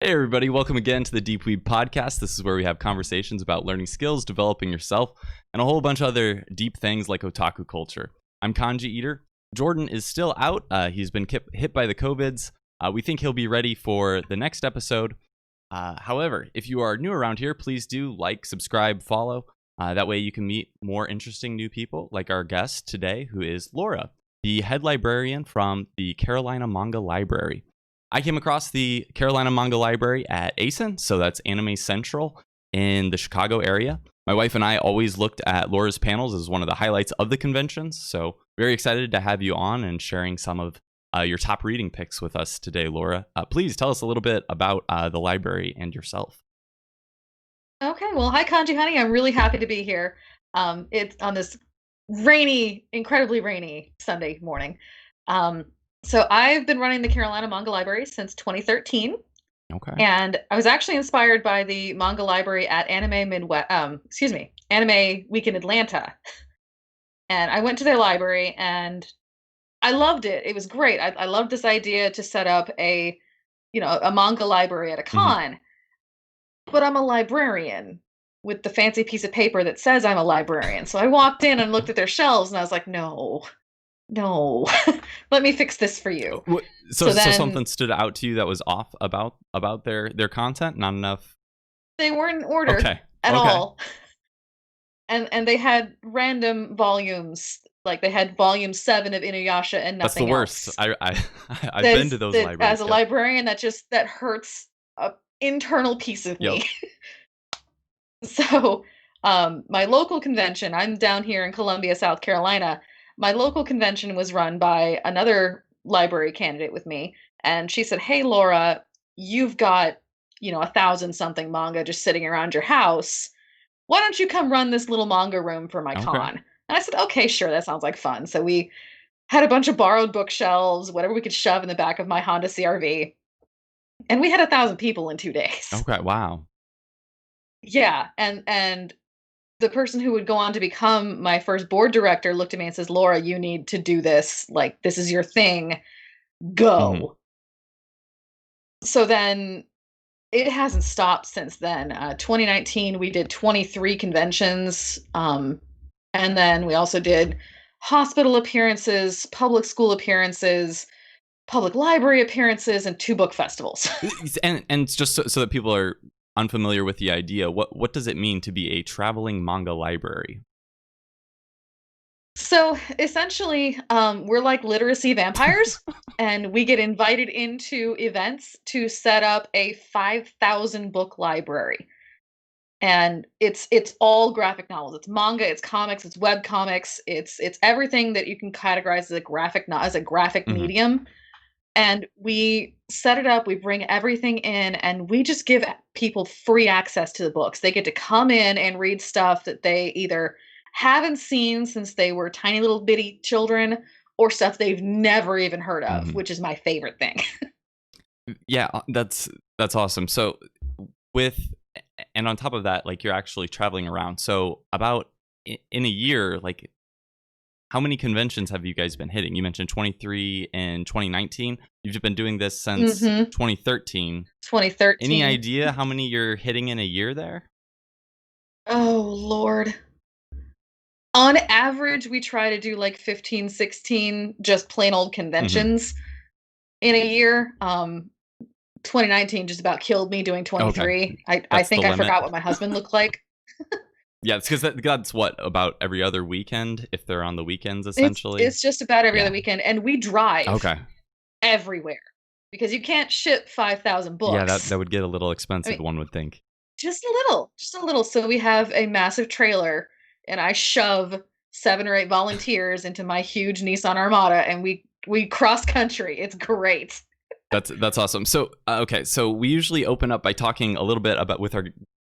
Hey everybody, welcome again to the Deep Weeb podcast. This is where we have conversations about learning skills, developing yourself, and a whole bunch of other deep things like otaku culture. I'm KanjiEater. Jordan is still out. He's been hit by the COVIDs. We think he'll be ready for the next episode. However, if you are new around here, please do like, subscribe, follow. That way you can meet more interesting new people like our guest today, who is Laura, the head librarian from the Carolina Manga Library. I came across the Carolina Manga Library at ASIN, so that's Anime Central in the Chicago area. My wife and I always looked at Laura's panels as one of the highlights of the conventions, so very excited to have you on and sharing some of your top reading picks with us today, Laura. Please tell us a little bit about the library and yourself. Okay, well, hi Kanji-Hunny. I'm really happy to be here. It's on this rainy, incredibly rainy Sunday morning. So I've been running the Carolina Manga Library since 2013. Okay. And I was actually inspired by the manga library at Anime Week in Atlanta. And I went to their library and I loved it. It was great. I loved this idea to set up a manga library at a con. But I'm a librarian with the fancy piece of paper that says I'm a librarian. So I walked in and looked at their shelves and I was like, no, let me fix this for you. So something stood out to you that was off about their content? Not enough? They weren't in order at all. And they had random volumes. Like they had volume 7 of Inuyasha and nothing else. That's the worst. I've been to those libraries. As a librarian, that hurts an internal piece of me. So my local convention, I'm down here in Columbia, South Carolina. My local convention was run by another library candidate with me. And she said, hey, Laura, you've got, 1,000 something manga just sitting around your house. Why don't you come run this little manga room for my con? And I said, okay, sure. That sounds like fun. So we had a bunch of borrowed bookshelves, whatever we could shove in the back of my Honda CRV. And we had 1,000 people in 2 days. Okay. Wow. Yeah. And the person who would go on to become my first board director looked at me and says, Laura, you need to do this. Like, this is your thing. Go. So then it hasn't stopped since then. 2019, we did 23 conventions. And then we also did hospital appearances, public school appearances, public library appearances, and 2 book festivals. and just so that people are unfamiliar with the idea, what does it mean to be a traveling manga library? So essentially, we're like literacy vampires, and we get invited into events to set up a 5,000 book library. And it's all graphic novels. It's manga, it's comics, it's web comics, it's everything that you can categorize as a graphic medium. And we set it up, we bring everything in, and we just give people free access to the books. They get to come in and read stuff that they either haven't seen since they were tiny little bitty children or stuff they've never even heard of, which is my favorite thing. Yeah, that's awesome. So and on top of that, like you're actually traveling around. So about in a year, like how many conventions have you guys been hitting? You mentioned 23 in 2019. You've been doing this since 2013. 2013. Any idea how many you're hitting in a year there? Oh, Lord. On average, we try to do like 15, 16 just plain old conventions in a year. 2019 just about killed me doing 23. I think I forgot what my husband looked like. Yeah, it's because that's what, about every other weekend, if they're on the weekends, essentially? It's just about every other weekend, and we drive everywhere, because you can't ship 5,000 books. Yeah, that would get a little expensive, one would think. Just a little. So we have a massive trailer, and I shove 7 or 8 volunteers into my huge Nissan Armada, and we cross country. It's great. That's awesome. So, so we usually open up by talking a little bit about with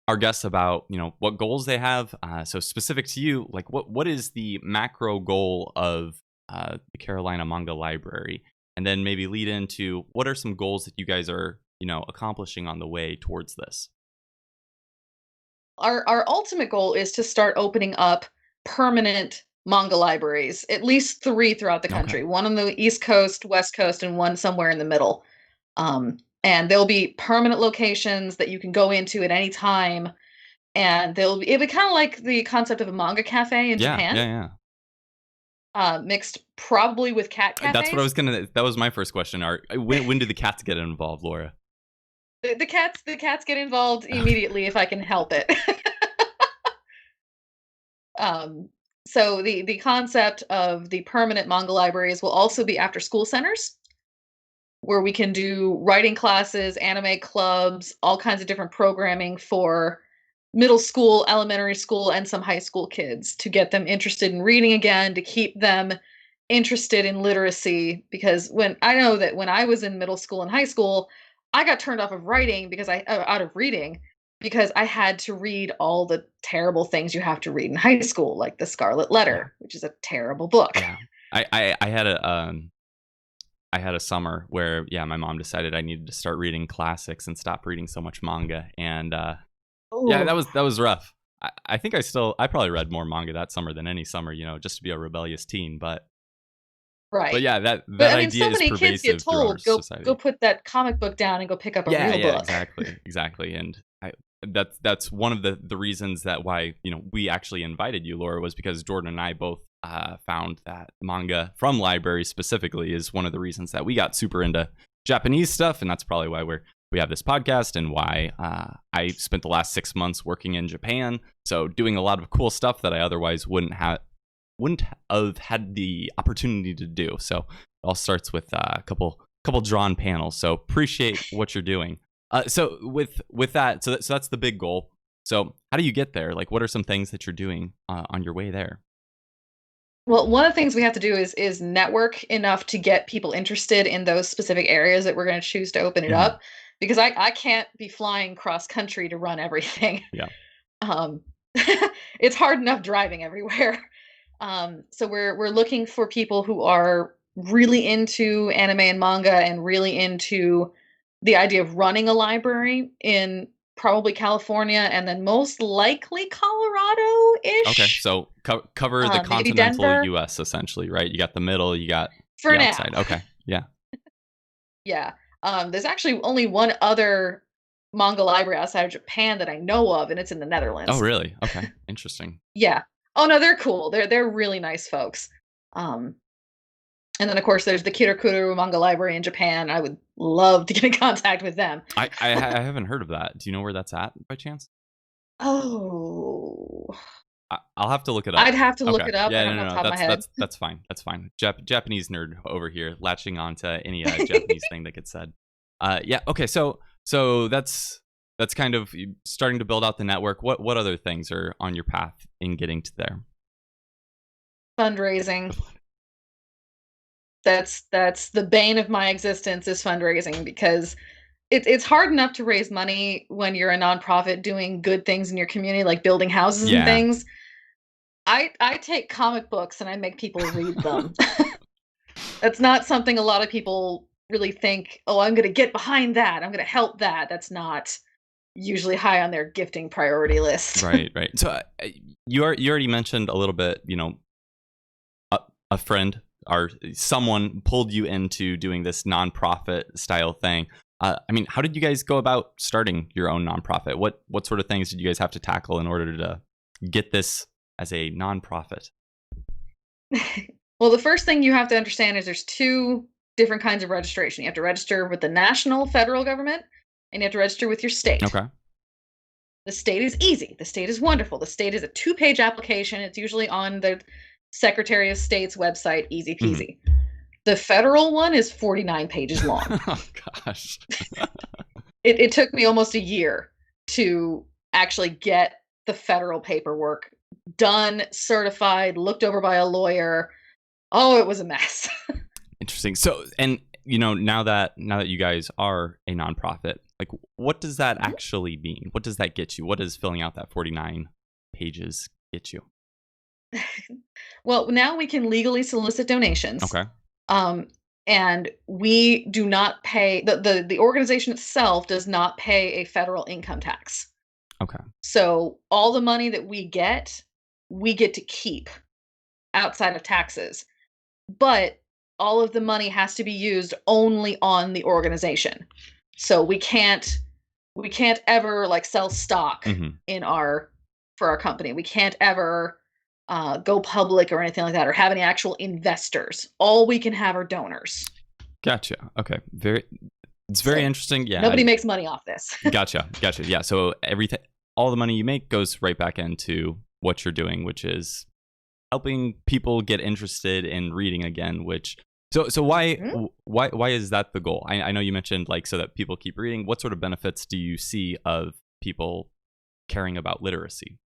our guests about, what goals they have. So specific to you, like what is the macro goal of the Carolina Manga Library? And then maybe lead into what are some goals that you guys are, accomplishing on the way towards this? Our ultimate goal is to start opening up permanent manga libraries, at least 3 throughout the country. One on the East Coast, West Coast, and one somewhere in the middle. And there'll be permanent locations that you can go into at any time. And it'll be kind of like the concept of a manga cafe in Yeah, Japan, yeah, mixed probably with cat yeah. That's what I cafes. was gonna. That was my first question. When do the cats get involved, Laura? The cats get involved immediately if I can help it. Um, so the concept of the permanent manga libraries will also be after school centers where we can do writing classes, anime clubs, all kinds of different programming for middle school, elementary school, and some high school kids to get them interested in reading again, to keep them interested in literacy. Because when I know that when I was in middle school and high school, I got turned off of writing because out of reading because I had to read all the terrible things you have to read in high school, like The Scarlet Yeah, Letter, which is a terrible book. yeah. I had a summer where my mom decided I needed to start reading classics and stop reading so much manga, and yeah, Oh, that was rough. I think I probably read more manga that summer than any summer, just to be a rebellious teen. But right. yeah, But that I mean, idea so is many kids get pervasive through our told, go society. put that comic book down and go pick up a Yeah, real yeah, book. exactly. And that's one of the reasons that why we actually invited you, Laura, was because Jordan and I both found that manga from libraries specifically is one of the reasons that we got super into Japanese stuff, and that's probably why we have this podcast and why I spent the last 6 months working in Japan, so doing a lot of cool stuff that I otherwise wouldn't have had the opportunity to do. So it all starts with a couple drawn panels. So appreciate what you're doing. So with that, so that's the big goal. So how do you get there? Like, what are some things that you're doing on your way there? Well, one of the things we have to do is network enough to get people interested in those specific areas that we're going to choose to open it Mhm. up, because I can't be flying cross country to run everything. Yeah. Um, it's hard enough driving everywhere. So we're looking for people who are really into anime and manga and really into the idea of running a library in probably California and then most likely Okay. Colorado-ish. So cover the Maybe continental Denver U.S. essentially, right? You got the middle, you got for the now. outside. Okay. Yeah. Yeah. There's actually only one other manga library outside of Japan that I know of, and it's in the Oh, Netherlands. really? Okay. Interesting. Yeah. Oh no, they're cool. They're really nice folks. Um, and then of course there's the Kirakuru Manga Library in Japan. I would love to get in contact with them. I haven't heard of that. Do you know where that's at by chance? Oh, I'll have to look it up. I'd have to look Okay. it up. I Yeah, don't know off no, the no. top of my head. That's fine. That's fine. Japanese nerd over here, latching on to any Japanese thing that gets said. Yeah. Okay. So that's kind of starting to build out the network. What other things are on your path in getting to there? Fundraising. That's the bane of my existence is fundraising, because it's hard enough to raise money when you're a nonprofit doing good things in your community, like building houses and Yeah. things. I take comic books and I make people read them. That's not something a lot of people really think, "Oh, I'm gonna get behind that. I'm gonna help that." That's not usually high on their gifting priority list. Right. Right. So you already mentioned a little bit. A friend or someone pulled you into doing this nonprofit style thing. I mean, how did you guys go about starting your own nonprofit? What sort of things did you guys have to tackle in order to get this as a nonprofit? Well, the first thing you have to understand is there's two different kinds of registration. You have to register with the national federal government, and you have to register with your state. Okay. The state is easy. The state is wonderful. The state is a two-page application. It's usually on the Secretary of State's website, easy Mhm. peasy. The federal one is 49 pages long. Oh gosh. It took me almost a year to actually get the federal paperwork done, certified, looked over by a lawyer. Oh, it was a mess. Interesting. So, and now that you guys are a nonprofit, like, what does that actually mean? What does that get you? What does filling out that 49 pages get you? Well, now we can legally solicit donations. Okay. Um, and we do not pay the organization itself does not pay a federal income tax. Okay. So all the money that we get to keep outside of taxes. But all of the money has to be used only on the organization. So we can't ever like sell stock Hmm. for our company. We can't ever go public or anything like that, or have any actual investors. All we can have are donors. Gotcha. Okay. It's very So interesting. Yeah. nobody makes money off this. Gotcha. Yeah. So everything, all the money you make goes right back into what you're doing, which is helping people get interested in reading again. Which so Mhm. why is that the goal? I know you mentioned like so that people keep reading. What sort of benefits do you see of people caring about literacy?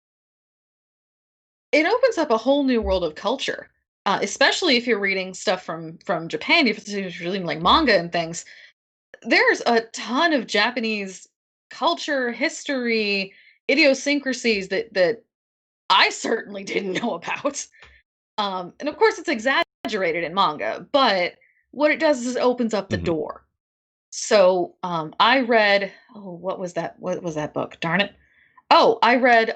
It opens up a whole new world of culture, especially if you're reading stuff from Japan. If you're reading like manga and things, there's a ton of Japanese culture, history, idiosyncrasies that I certainly didn't know about. And of course, it's exaggerated in manga, but what it does is it opens up the Hmm. door. So I read, oh, what was that? What was that book? Darn it! Oh, I read.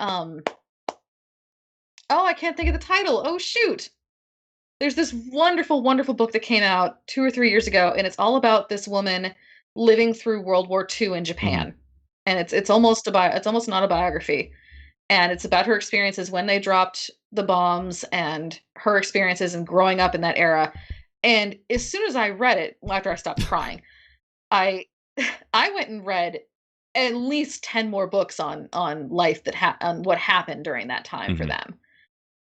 Oh, I can't think of the title. Oh, shoot! There's this wonderful, wonderful book that came out 2 or 3 years ago, and it's all about this woman living through World War II in Hmm. Japan, and it's almost it's almost an autobiography, and it's about her experiences when they dropped the bombs and her experiences and growing up in that era. And as soon as I read it, well, after I stopped crying, I I went and read at least 10 more books on life on what happened during that time for Hmm. them.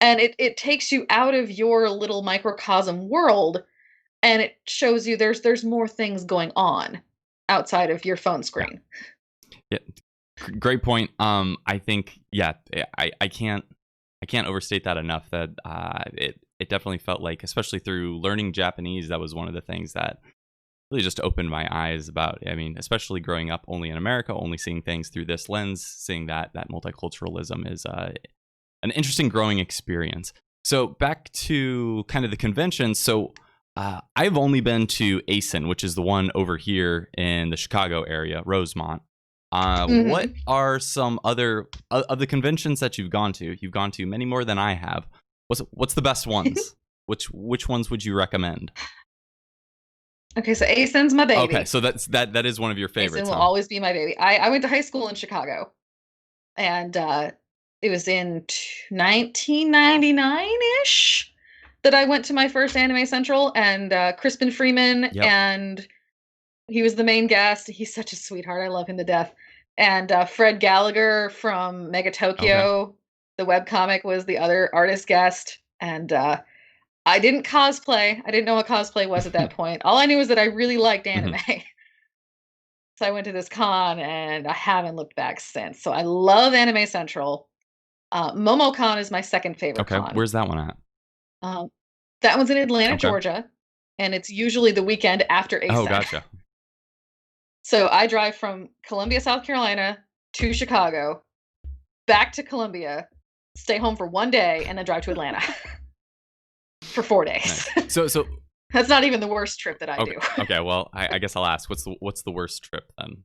And it takes you out of your little microcosm world, and it shows you there's more things going on outside of your phone Yeah. screen. Yeah. Great point. I think yeah, I can't overstate that enough. That it definitely felt like, especially through learning Japanese, that was one of the things that really just opened my eyes about. I mean, especially growing up only in America, only seeing things through this lens, seeing that multiculturalism is an interesting growing experience. So back to kind of the convention. So I've only been to ASIN, which is the one over here in the Chicago area, Rosemont. What Mhm. are some other of the conventions that you've gone to? You've gone to many more than I have. What's the best ones? Which ones would you recommend? Okay, so ASIN's my Okay, baby. so that is one of your ASIN favorites, will huh? always be my baby. I went to high school in Chicago, and it was in 1999-ish that I went to my first Anime Central, and Crispin Freeman, Yep. and he was the main guest. He's such a sweetheart. I love him to death. And Fred Gallagher from Mega Okay. Tokyo, the webcomic, was the other artist guest. And I didn't cosplay. I didn't know what cosplay was at that point. All I knew was that I really liked Mhm. anime. So I went to this con and I haven't looked back since. So I love Anime Central. MomoCon is my second favorite Okay. con. Where's that one at? Um, that one's in Atlanta, Okay. Georgia, and it's usually the weekend after Oh, ASIN. gotcha. So I drive from Columbia, South Carolina to Chicago, back to Columbia, stay home for 1 day, and then drive to Atlanta for 4 days. Nice. So That's not even the worst trip that I okay. do. Okay. Well, I guess I'll ask. What's the worst trip then?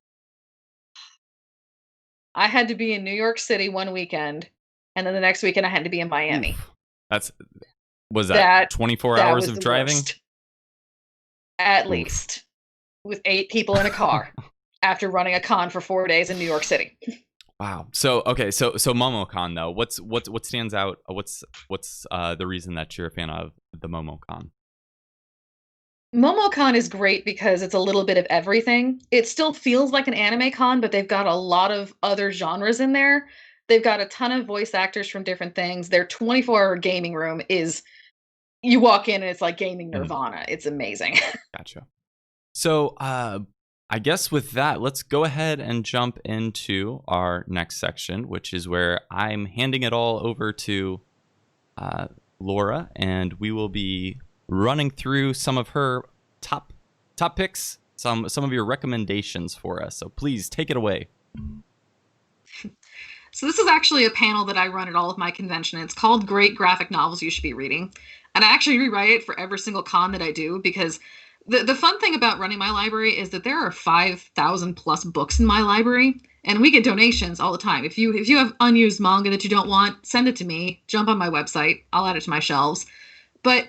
I had to be in New York City one weekend, and then the next weekend I had to be in Miami. Oof. That's was that That 24 that hours was of the driving? worst, at Oof. least, with 8 people in a car after running a con for 4 days in New York City. Wow. So okay. So MomoCon though. What stands out? What's the reason that you're a fan of the MomoCon? MomoCon is great because it's a little bit of everything. It still feels like an anime con, but they've got a lot of other genres in there. They've got a ton of voice actors from different things. Their 24-hour gaming room is, you walk in and it's like gaming Mhm. nirvana. It's amazing. Gotcha. So I guess with that, let's go ahead and jump into our next section, which is where I'm handing it all over to uh, Laura, and we will be running through some of her top picks, some of your recommendations for us. So please take it away. So this is actually a panel that I run at all of my convention. It's called Great Graphic Novels You Should Be Reading. And I actually rewrite it for every single con that I do, because the fun thing about running my library is that there are 5,000 plus books in my library, and we get donations all the time. If you have unused manga that you don't want, send it to me. Jump on my website. I'll add it to my shelves. But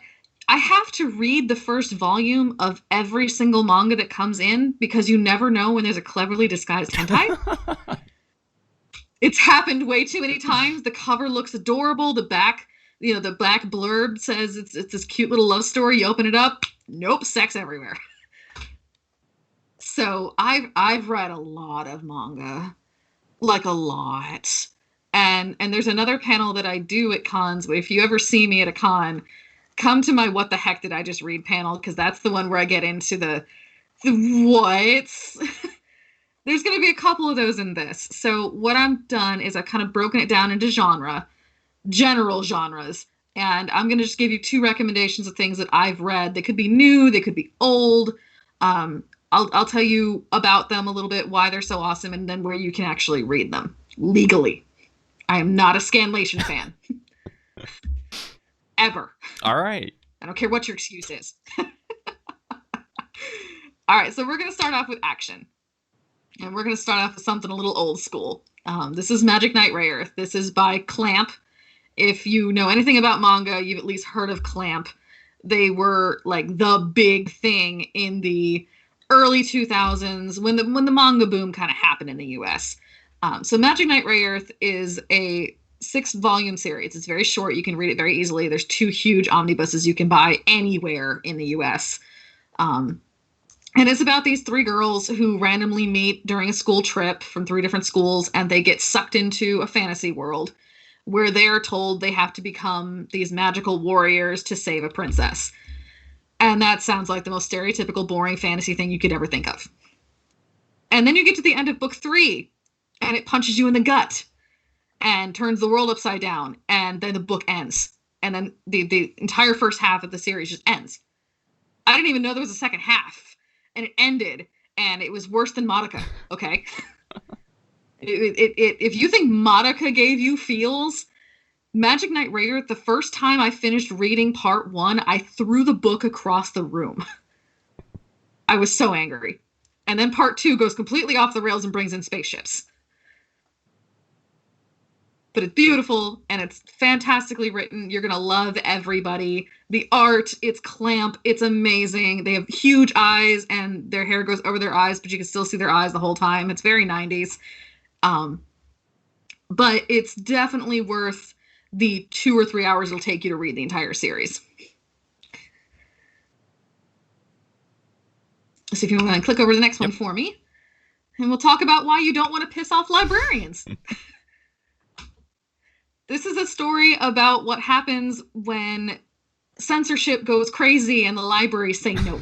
I have to read the first volume of every single manga that comes in because you never know when there's a cleverly disguised hentai. It's happened way too many times. The cover looks adorable. The back, the black blurb says it's this cute little love story. You open it up, nope, sex everywhere. So I've read a lot of manga, like a lot. And there's another panel that I do at cons. But if you ever see me at a con, come to my "What the heck did I just read" panel, because that's the one where I get into the what. There's going to be a couple of those in this. So what I've done is I've kind of broken it down into general genres. And I'm going to just give you 2 recommendations of things that I've read. They could be new, they could be old. I'll tell you about them a little bit, why they're so awesome, and then where you can actually read them legally. I am not a Scanlation fan. Ever. All right. I don't care what your excuse is. All right, so we're going to start off with action. And we're going to start off with something a little old school. This is Magic Knight Rayearth. This is by Clamp. If you know anything about manga, you've at least heard of Clamp. They were like the big thing in the early 2000s when the manga boom kind of happened in the US. So Magic Knight Rayearth is a 6-volume series. It's very short. You can read it very easily. There's 2 huge omnibuses you can buy anywhere in the US. And it's about these 3 girls who randomly meet during a school trip from 3 different schools, and they get sucked into a fantasy world where they are told they have to become these magical warriors to save a princess. And that sounds like the most stereotypical, boring fantasy thing you could ever think of. And then you get to the end of book 3, and it punches you in the gut and turns the world upside down, and then the book ends. And then the entire first half of the series just ends. I didn't even know there was a second half. And it ended, and it was worse than Madoka, okay? If you think Madoka gave you feels, Magic Knight Rayearth, the first time I finished reading part 1, I threw the book across the room. I was so angry. And then part 2 goes completely off the rails and brings in spaceships. But it's beautiful, and it's fantastically written. You're going to love everybody. The art, it's Clamp. It's amazing. They have huge eyes, and their hair goes over their eyes, but you can still see their eyes the whole time. It's very 90s. But it's definitely worth the 2 or 3 hours it'll take you to read the entire series. So if you want to click over to the next one for me, and we'll talk about why you don't want to piss off librarians. This is a story about what happens when censorship goes crazy and the libraries say no.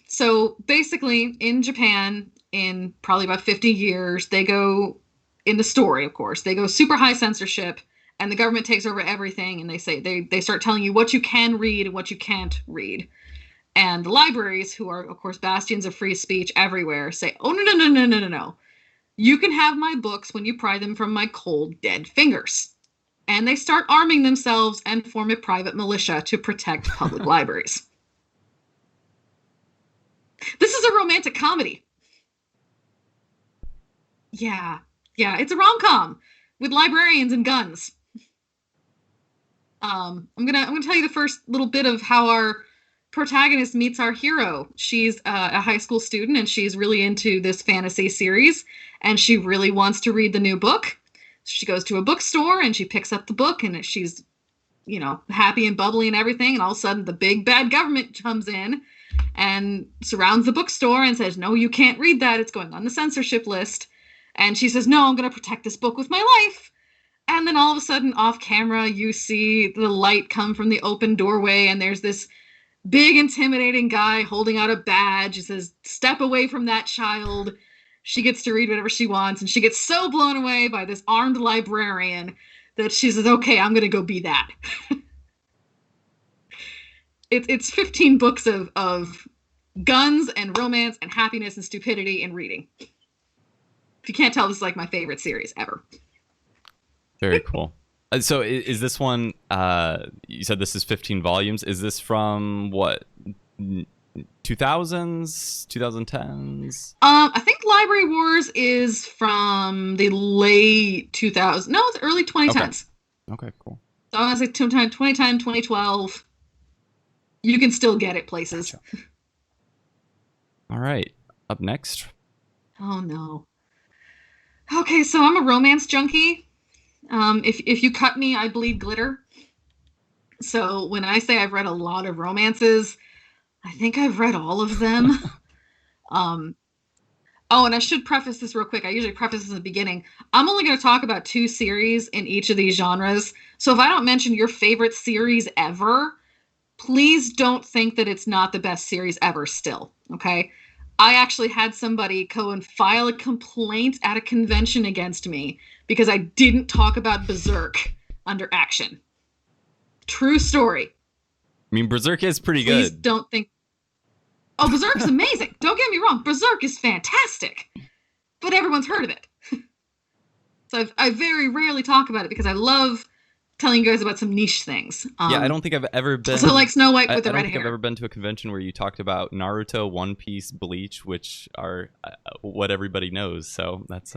So basically, in Japan, in probably about 50 years, they go, in the story, of course, they go super high censorship, and the government takes over everything, and they say they start telling you what you can read and what you can't read. And the libraries, who are, of course, bastions of free speech everywhere, say, oh, no. You can have my books when you pry them from my cold, dead fingers. And they start arming themselves and form a private militia to protect public libraries. This is a romantic comedy. Yeah, it's a rom-com with librarians and guns. I'm gonna tell you the first little bit of how our protagonist meets our hero. She's a high school student, and she's really into this fantasy series, and she really wants to read the new book. So she goes to a bookstore, and she picks up the book, and she's, happy and bubbly and everything, and all of a sudden the big bad government comes in and surrounds the bookstore and says, no, you can't read that. It's going on the censorship list. And she says, no, I'm going to protect this book with my life. And then all of a sudden, off camera, you see the light come from the open doorway, and there's this big, intimidating guy holding out a badge. He says, step away from that child. She gets to read whatever she wants, and she gets so blown away by this armed librarian that she says, okay, I'm going to go be that. It's 15 books of guns and romance and happiness and stupidity and reading. If you can't tell, this is like my favorite series ever. Very cool. So is this one, you said this is 15 volumes. Is this from what, 2000s, 2010s? I think Library Wars is from the late 2000s. No, it's early 2010s. Okay, cool. So I want to say 2010, 2012. You can still get it places. Gotcha. All right. Up next. Oh no. Okay, so I'm a romance junkie. If you cut me, I bleed glitter. So when I say I've read a lot of romances, I think I've read all of them. um, oh, and I should preface this real quick. I usually preface this in the beginning. I'm only going to talk about 2 series in each of these genres. So if I don't mention your favorite series ever, please don't think that it's not the best series ever still, okay? I actually had somebody go and file a complaint at a convention against me because I didn't talk about Berserk under action. True story. I mean, Berserk is pretty Please good. don't think... Oh, Berserk is amazing. Don't get me wrong. Berserk is fantastic. But everyone's heard of it. So I very rarely talk about it because I love telling you guys about some niche things. Yeah, I don't think I've ever been. So like Snow White with the I don't red think hair. I've ever been to a convention where you talked about Naruto, One Piece, Bleach, which are what everybody knows. So that's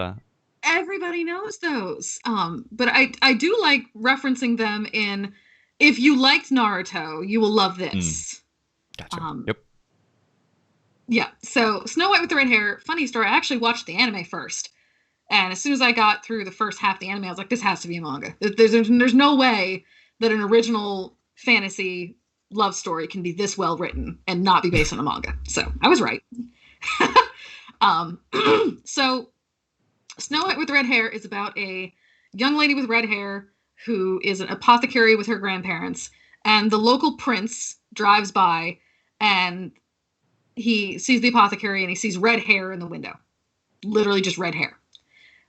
Everybody knows those. But I do like referencing them in. If you liked Naruto, you will love this. Gotcha. Yep. Yeah. So Snow White with the red hair. Funny story. I actually watched the anime first. And as soon as I got through the first half of the anime, I was like, this has to be a manga. There's no way that an original fantasy love story can be this well written and not be based on a manga. So I was right. So Snow White with red hair is about a young lady with red hair who is an apothecary with her grandparents. And the local prince drives by and he sees the apothecary and he sees red hair in the window. Literally just red hair.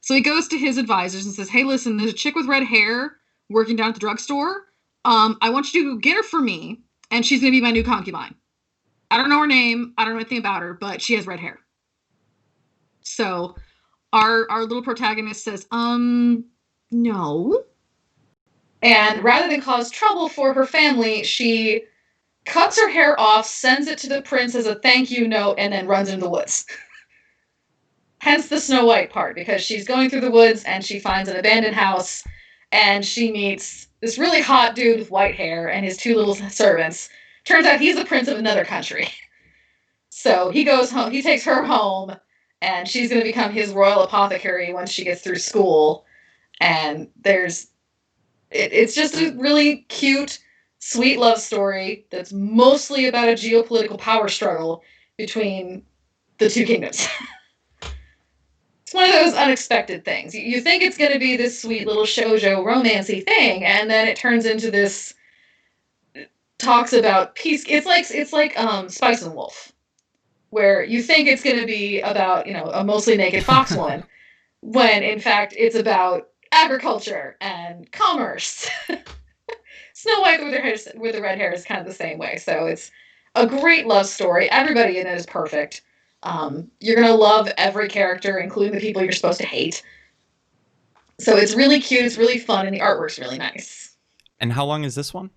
So he goes to his advisors and says, hey, listen, there's a chick with red hair working down at the drugstore. I want you to get her for me, and she's going to be my new concubine. I don't know her name. I don't know anything about her, but she has red hair. So our little protagonist says, no. And rather than cause trouble for her family, she cuts her hair off, sends it to the prince as a thank you note, and then runs into the woods. Hence the Snow White part, because she's going through the woods and she finds an abandoned house and she meets this really hot dude with white hair and his 2 little servants. Turns out he's the prince of another country. So he goes home, he takes her home, and she's going to become his royal apothecary once she gets through school. And it's just a really cute, sweet love story that's mostly about a geopolitical power struggle between the 2 kingdoms. It's one of those unexpected things. You think it's going to be this sweet little shoujo romancy thing, and then it turns into this talks about peace. It's like Spice and Wolf, where you think it's going to be about a mostly naked fox woman, when in fact it's about agriculture and commerce. Snow White with the red hair is kind of the same way. So it's a great love story. Everybody in it is perfect. You're going to love every character, including the people you're supposed to hate. So it's really cute, it's really fun, and the artwork's really nice. And how long is this one?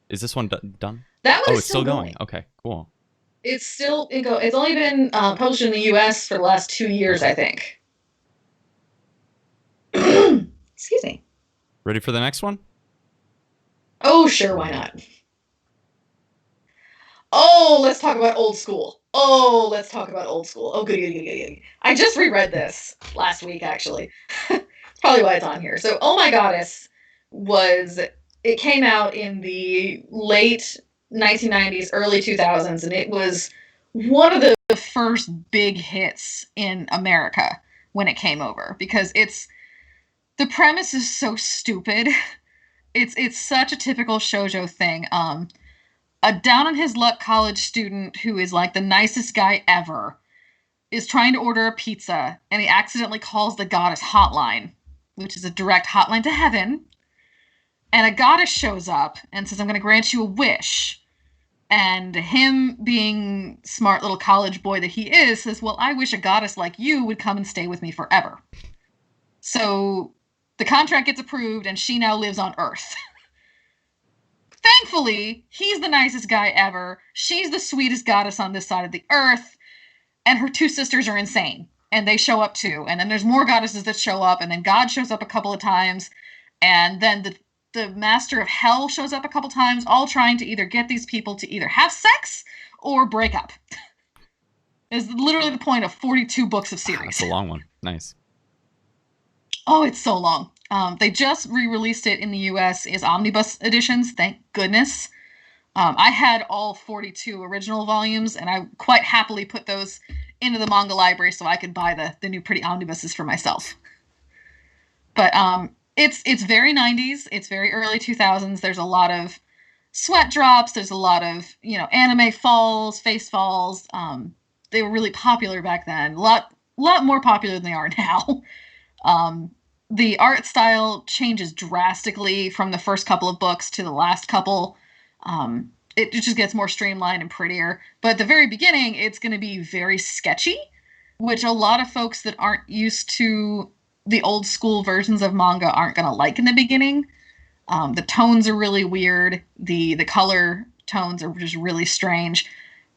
Is this one done? That one is it's still going. Okay, cool. It's only been published in the US for the last 2 years, I think. Excuse me. Ready for the next one? Oh, sure, why not? Oh, let's talk about old school. Oh, let's talk about old school. Oh, goody. I just reread this last week, actually. Probably why it's on here. So, Oh My Goddess it came out in the late 1990s, early 2000s, and it was one of the first big hits in America when it came over, because the premise is so stupid. It's such a typical shoujo thing. A down-on-his-luck college student who is like the nicest guy ever is trying to order a pizza, and he accidentally calls the goddess hotline, which is a direct hotline to heaven. And a goddess shows up and says, I'm going to grant you a wish. And him, being smart little college boy that he is, says, well, I wish a goddess like you would come and stay with me forever. So the contract gets approved, and she now lives on Earth. Thankfully, he's the nicest guy ever. She's the sweetest goddess on this side of the earth. And her 2 sisters are insane. And they show up too. And then there's more goddesses that show up. And then God shows up a couple of times. And then the the master of hell shows up a couple times, all trying to either get these people to either have sex or break up. Is literally the point of 42 books of series. That's a long one. Nice. Oh, it's so long. They just re-released it in the US as omnibus editions, thank goodness. I had all 42 original volumes, and I quite happily put those into the manga library so I could buy the new pretty omnibuses for myself. But it's very 90s. It's very early 2000s. There's a lot of sweat drops. There's a lot of, anime falls, face falls. They were really popular back then. A lot more popular than they are now. The art style changes drastically from the first couple of books to the last couple. It just gets more streamlined and prettier. But at the very beginning, it's going to be very sketchy, which a lot of folks that aren't used to the old school versions of manga aren't going to like in the beginning. The tones are really weird. The color tones are just really strange.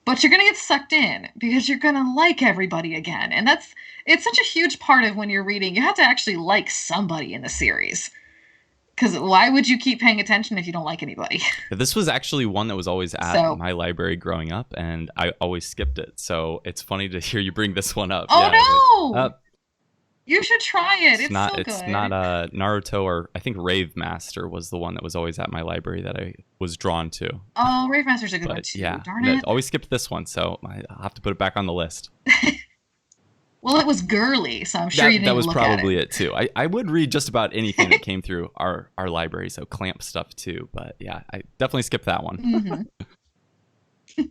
But you're going to get sucked in because you're going to like everybody again. And it's such a huge part of when you're reading. You have to actually like somebody in the series. Because why would you keep paying attention if you don't like anybody? This was actually one that was always at my library growing up, and I always skipped it. So it's funny to hear you bring this one up. Oh, no! You should try it. It's not, so good. It's not Naruto, or I think Rave Master was the one that was always at my library that I was drawn to. Oh, Rave Master's a good one too. Yeah, darn it. Always skipped this one, so I'll have to put it back on the list. Well, it was girly, so I'm sure you didn't that was look probably at it too. I would read just about anything that came through our library, so Clamp stuff too. But yeah, I definitely skipped that one. Mm-hmm.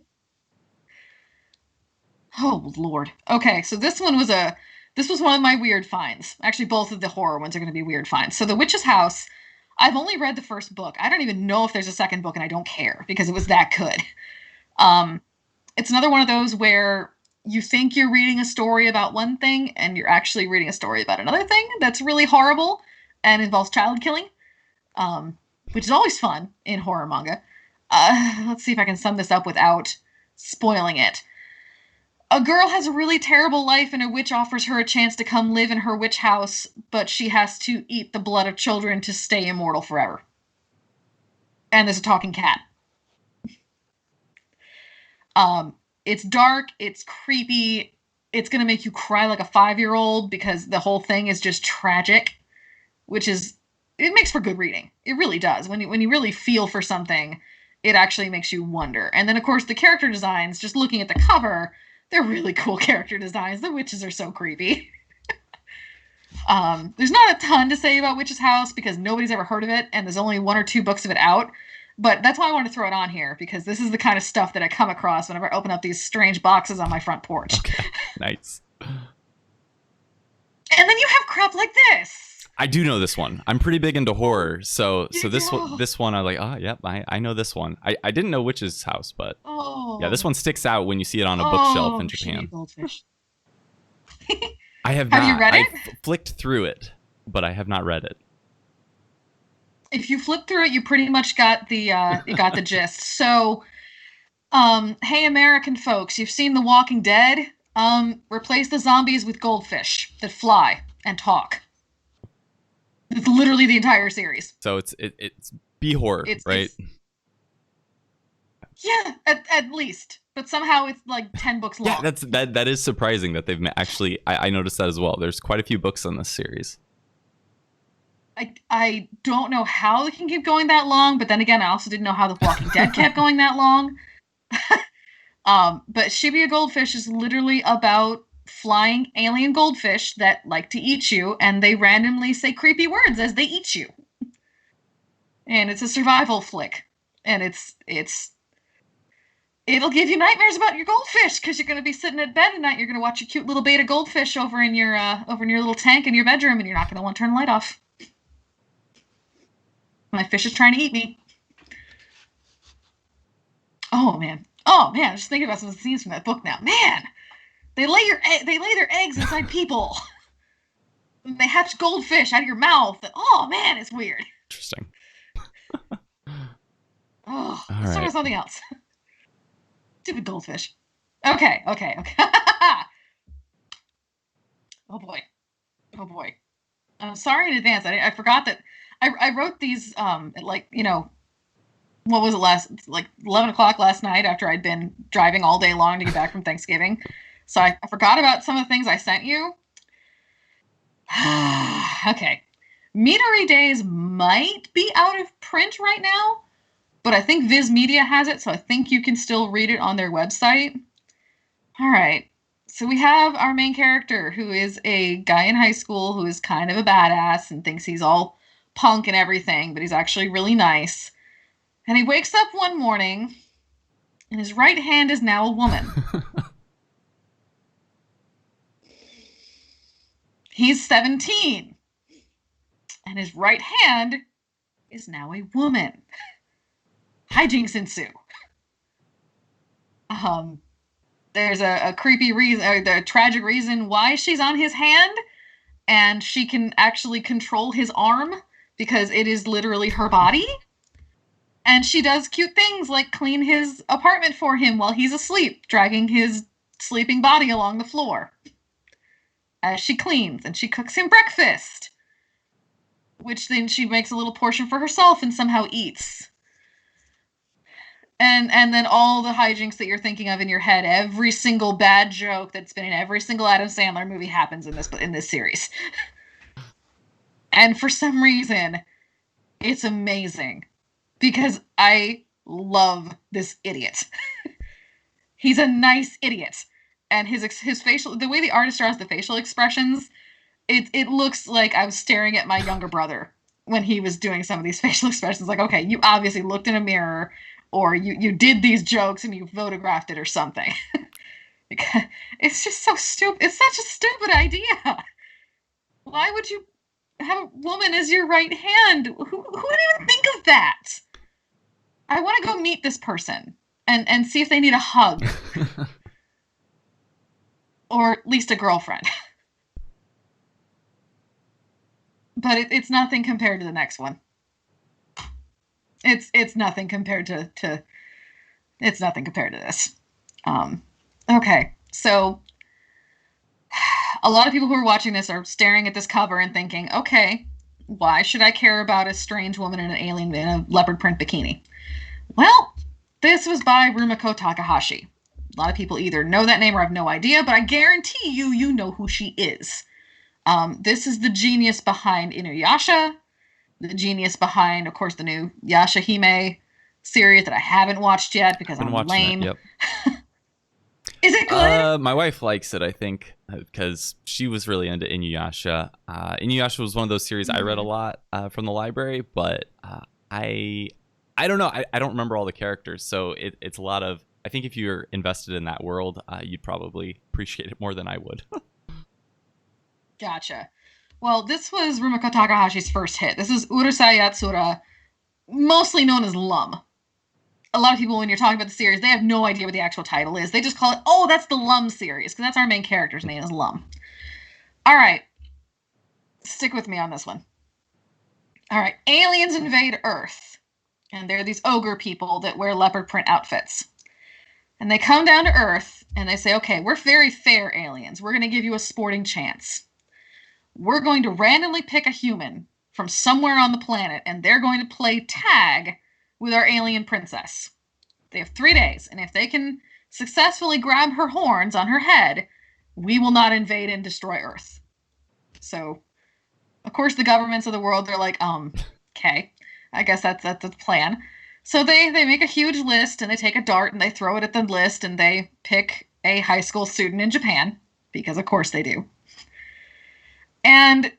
Oh Lord. Okay, so this was one of my weird finds. Actually, both of the horror ones are going to be weird finds. So The Witch's House, I've only read the first book. I don't even know if there's a second book, and I don't care because it was that good. It's another one of those where you think you're reading a story about one thing and you're actually reading a story about another thing that's really horrible and involves child killing, which is always fun in horror manga. Let's see if I can sum this up without spoiling it. A girl has a really terrible life and a witch offers her a chance to come live in her witch house, but she has to eat the blood of children to stay immortal forever. And there's a talking cat. It's dark, it's creepy, it's going to make you cry like a 5-year-old because the whole thing is just tragic, it makes for good reading. It really does. When you really feel for something, it actually makes you wonder. And then, of course, the character designs, just looking at the cover, they're really cool character designs. The witches are so creepy. There's not a ton to say about Witch's House because nobody's ever heard of it, and there's only 1 or 2 books of it out. But that's why I wanted to throw it on here, because this is the kind of stuff that I come across whenever I open up these strange boxes on my front porch. Okay, nice. And then you have crap like this. I do know this one. I'm pretty big into horror, so this one I'm like, oh, yep, I know this one. I didn't know Witch's House, but yeah, this one sticks out when you see it on a bookshelf in Japan. Goldfish. I have not. Have you read it? I flicked through it, but I have not read it. If you flip through it, you pretty much got the gist. So, hey, American folks, you've seen The Walking Dead. Replace the zombies with goldfish that fly and talk. It's literally the entire series. So it's B horror, right? Yeah, at least. But somehow it's like 10 books long. Yeah, that is surprising that they've actually. I noticed that as well. There's quite a few books on this series. I don't know how they can keep going that long, but then again, I also didn't know how The Walking Dead kept going that long. But Shibuya Goldfish is literally about flying alien goldfish that like to eat you, and they randomly say creepy words as they eat you. And it's a survival flick, and it'll give you nightmares about your goldfish because you're going to be sitting at bed at night. You're going to watch your cute little beta goldfish over in your little tank in your bedroom, and you're not going to want to turn the light off. My fish is trying to eat me. Oh man, I'm just thinking about some scenes from that book now. Man, they lay their eggs inside people. They hatch goldfish out of your mouth. Oh man, it's weird. Interesting. Oh, let's talk about something else. Stupid goldfish. Okay. Oh boy. I'm sorry in advance. I forgot that I wrote these like, you know, what was it, like 11 o'clock last night after I'd been driving all day long to get back from Thanksgiving. So I forgot about some of the things I sent you. Okay. Meadery Days might be out of print right now, but I think Viz Media has it, so I think you can still read it on their website. All right. So we have our main character, who is a guy in high school who is kind of a badass and thinks he's all punk and everything, but he's actually really nice. And he wakes up one morning, and his right hand is now a woman. He's 17, and his right hand is now a woman. Hijinks ensue. There's a creepy reason, or the tragic reason why she's on his hand, and she can actually control his arm because it is literally her body. And she does cute things like clean his apartment for him while he's asleep, dragging his sleeping body along the floor as she cleans, and she cooks him breakfast, which then she makes a little portion for herself and somehow eats. And then all the hijinks that you're thinking of in your head, every single bad joke that's been in every single Adam Sandler movie happens in this series. And for some reason, it's amazing because I love this idiot. He's a nice idiot, and his facial, the way the artist draws the facial expressions, it looks like I was staring at my younger brother when he was doing some of these facial expressions. Like, okay, you obviously looked in a mirror, or you did these jokes and you photographed it or something. It's just so stupid. It's such a stupid idea. Why would you have a woman as your right hand? Who would even think of that? I want to go meet this person and see if they need a hug. Or at least a girlfriend. But it's nothing compared to the next one. It's nothing compared to it's nothing compared to this. Okay, so a lot of people who are watching this are staring at this cover and thinking, okay, why should I care about a strange woman in an alien in a leopard print bikini? Well, this was by Rumiko Takahashi. A lot of people either know that name or have no idea, but I guarantee you know who she is. This is the genius behind Inuyasha, the genius behind, of course, the new Yashahime series that I haven't watched yet because I'm lame. Yep. Is it good? My wife likes it, I think, because she was really into Inuyasha. Inuyasha was one of those series I read a lot from the library, but I don't know. I don't remember all the characters, so it's a lot of. I think if you're invested in that world, you'd probably appreciate it more than I would. Gotcha. Well, this was Rumiko Takahashi's first hit. This is Urusei Yatsura, mostly known as Lum. A lot of people, when you're talking about the series, they have no idea what the actual title is. They just call it, oh, that's the Lum series, because that's our main character's name is Lum. All right. Stick with me on this one. All right. Aliens invade Earth. And they're these ogre people that wear leopard print outfits. And they come down to Earth, and they say, okay, we're very fair aliens. We're going to give you a sporting chance. We're going to randomly pick a human from somewhere on the planet, and they're going to play tag with our alien princess. They have 3 days, and if they can successfully grab her horns on her head, we will not invade and destroy Earth. So, of course, the governments of the world, they're like, okay, I guess that's the plan. So they make a huge list, and they take a dart, and they throw it at the list, and they pick a high school student in Japan, because of course they do. And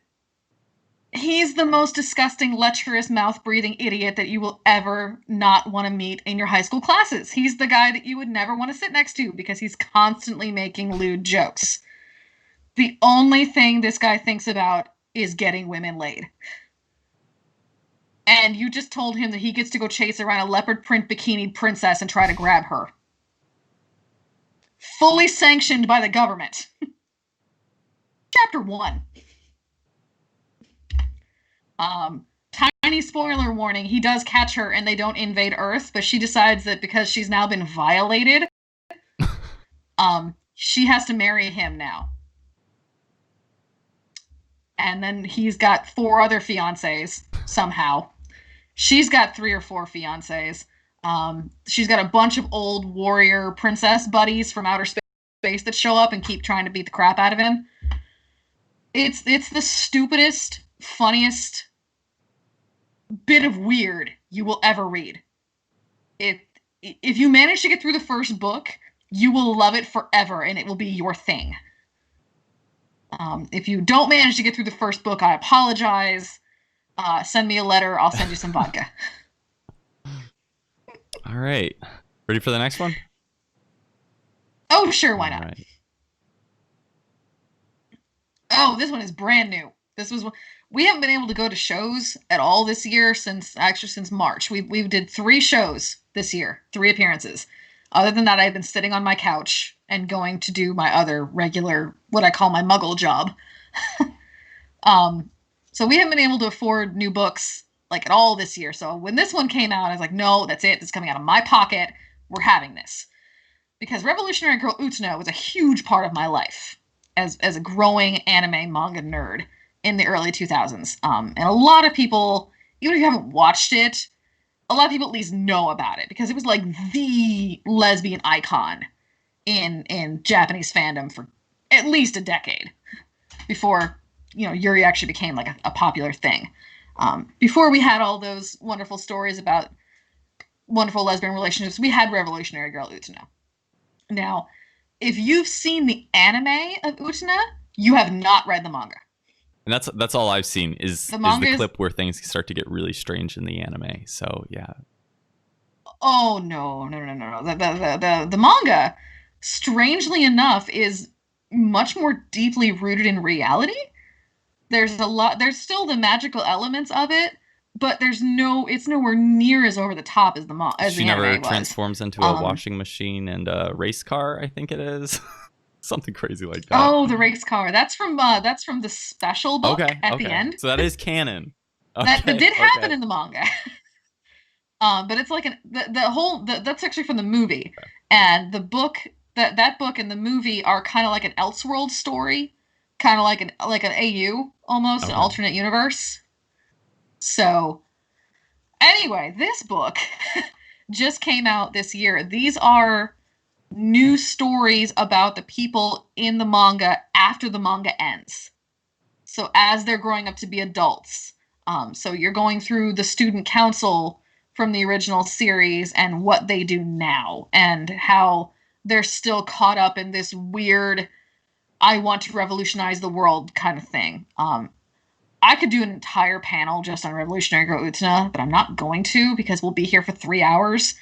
he's the most disgusting, lecherous, mouth-breathing idiot that you will ever not want to meet in your high school classes. He's the guy that you would never want to sit next to because he's constantly making lewd jokes. The only thing this guy thinks about is getting women laid. And you just told him that he gets to go chase around a leopard print bikini princess and try to grab her. Fully sanctioned by the government. Chapter 1. Tiny spoiler warning, he does catch her and they don't invade Earth, but she decides that because she's now been violated, she has to marry him now. and then he's got 4 other fiancés somehow. She's got 3 or 4 fiancés. She's got a bunch of old warrior princess buddies from outer space that show up and keep trying to beat the crap out of him. It's the stupidest, funniest bit of weird you will ever read. If you manage to get through the first book, you will love it forever, and it will be your thing. If you don't manage to get through the first book, I apologize. Send me a letter. I'll send you some vodka. All right. Ready for the next one? Oh, sure. Why not? Right. Oh, this one is brand new. We haven't been able to go to shows at all this year since March. We did 3 shows this year, 3 appearances. Other than that, I've been sitting on my couch and going to do my other regular, what I call my muggle job. So we haven't been able to afford new books like at all this year. So when this one came out, I was like, no, that's it. This is coming out of my pocket. We're having this. Because Revolutionary Girl Utena was a huge part of my life as a growing anime manga nerd in the early 2000s. And a lot of people, even if you haven't watched it, a lot of people at least know about it because it was like the lesbian icon in Japanese fandom for at least a decade before, Yuri actually became like a popular thing. Before we had all those wonderful stories about wonderful lesbian relationships, we had Revolutionary Girl Utena. Now, if you've seen the anime of Utena, you have not read the manga. And that's all I've seen is the clip where things start to get really strange in the anime. So yeah. Oh no. The manga, strangely enough, is much more deeply rooted in reality. There's still the magical elements of it, but it's nowhere near as over the top as the anime was. She never transforms into a washing machine and a race car, I think it is. Something crazy like that. Oh, the race car. That's from the special book at the end. So that is canon. That did happen in the manga. But it's like that's actually from the movie. Okay. And the book that book and the movie are kind of like an Elseworld story, kind of like an AU almost, an alternate universe. So anyway, this book just came out this year. These are new stories about the people in the manga after the manga ends. So as they're growing up to be adults. So you're going through the student council from the original series and what they do now and how they're still caught up in this weird, I want to revolutionize the world kind of thing. I could do an entire panel just on Revolutionary Girl Utena, but I'm not going to because we'll be here for 3 hours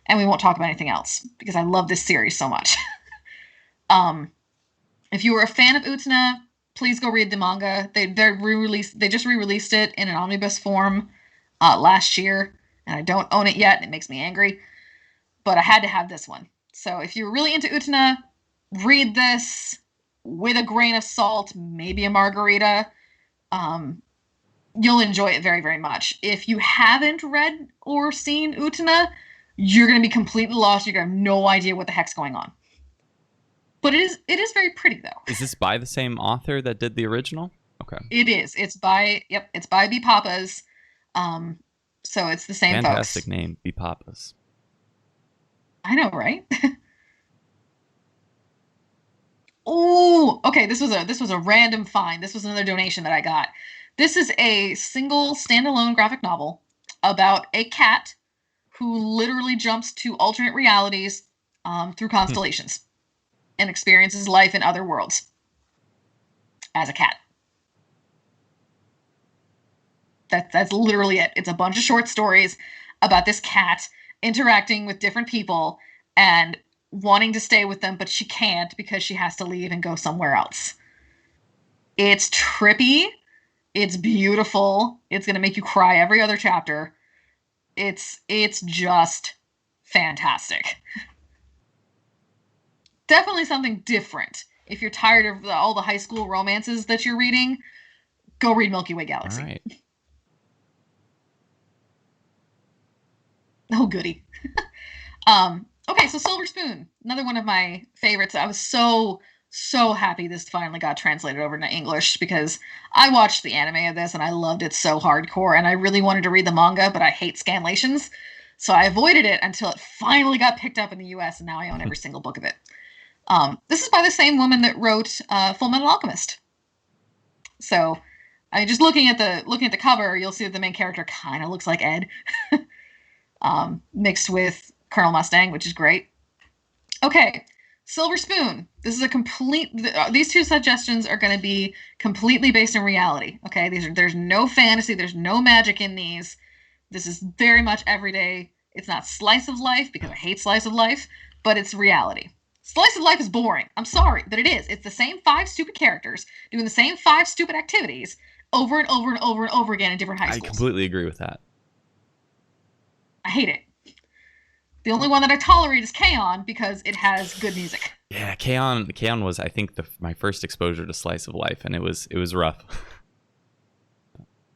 and we won't talk about anything else because I love this series so much. If you were a fan of Utena, please go read the manga. They just re-released it in an omnibus form last year, and I don't own it yet. It makes me angry, but I had to have this one. So if you're really into Utena, read this with a grain of salt, maybe a margarita. You'll enjoy it very, very much. If you haven't read or seen Utena, you're going to be completely lost. You're going to have no idea what the heck's going on. But it is very pretty, though. Is this by the same author that did the original? Okay. It is. It's by B. Papas. So it's the same Fantastic folks. name, B. Papas. I know, right? Oh, okay. This was a random find. This was another donation that I got. This is a single standalone graphic novel about a cat who literally jumps to alternate realities through constellations and experiences life in other worlds as a cat. That's literally it. It's a bunch of short stories about this cat interacting with different people and wanting to stay with them, but she can't because she has to leave and go somewhere else. It's trippy. It's beautiful. It's going to make you cry every other chapter. It's just fantastic. Definitely something different. If you're tired of all the high school romances that you're reading, go read Milky Way Galaxy. All right. Oh, goody. Okay, so Silver Spoon, another one of my favorites. I was so so happy this finally got translated over to English because I watched the anime of this and I loved it so hardcore, and I really wanted to read the manga, but I hate scanlations. So I avoided it until it finally got picked up in the US, and now I own every single book of it. This is by the same woman that wrote Full Metal Alchemist. So, I mean, just looking at the cover, you'll see that the main character kind of looks like Ed, mixed with Colonel Mustang, which is great. Okay, Silver Spoon. This is a complete. These two suggestions are going to be completely based in reality. Okay, there's no fantasy, there's no magic in these. This is very much everyday. It's not slice of life because I hate slice of life, but it's reality. Slice of life is boring. I'm sorry, but it is. It's the same 5 stupid characters doing the same 5 stupid activities over and over and over and over again in different high schools. I completely agree with that. I hate it. The only one that I tolerate is K-On! Because it has good music. Yeah, K-On! Was, I think, my first exposure to slice of life, and it was rough.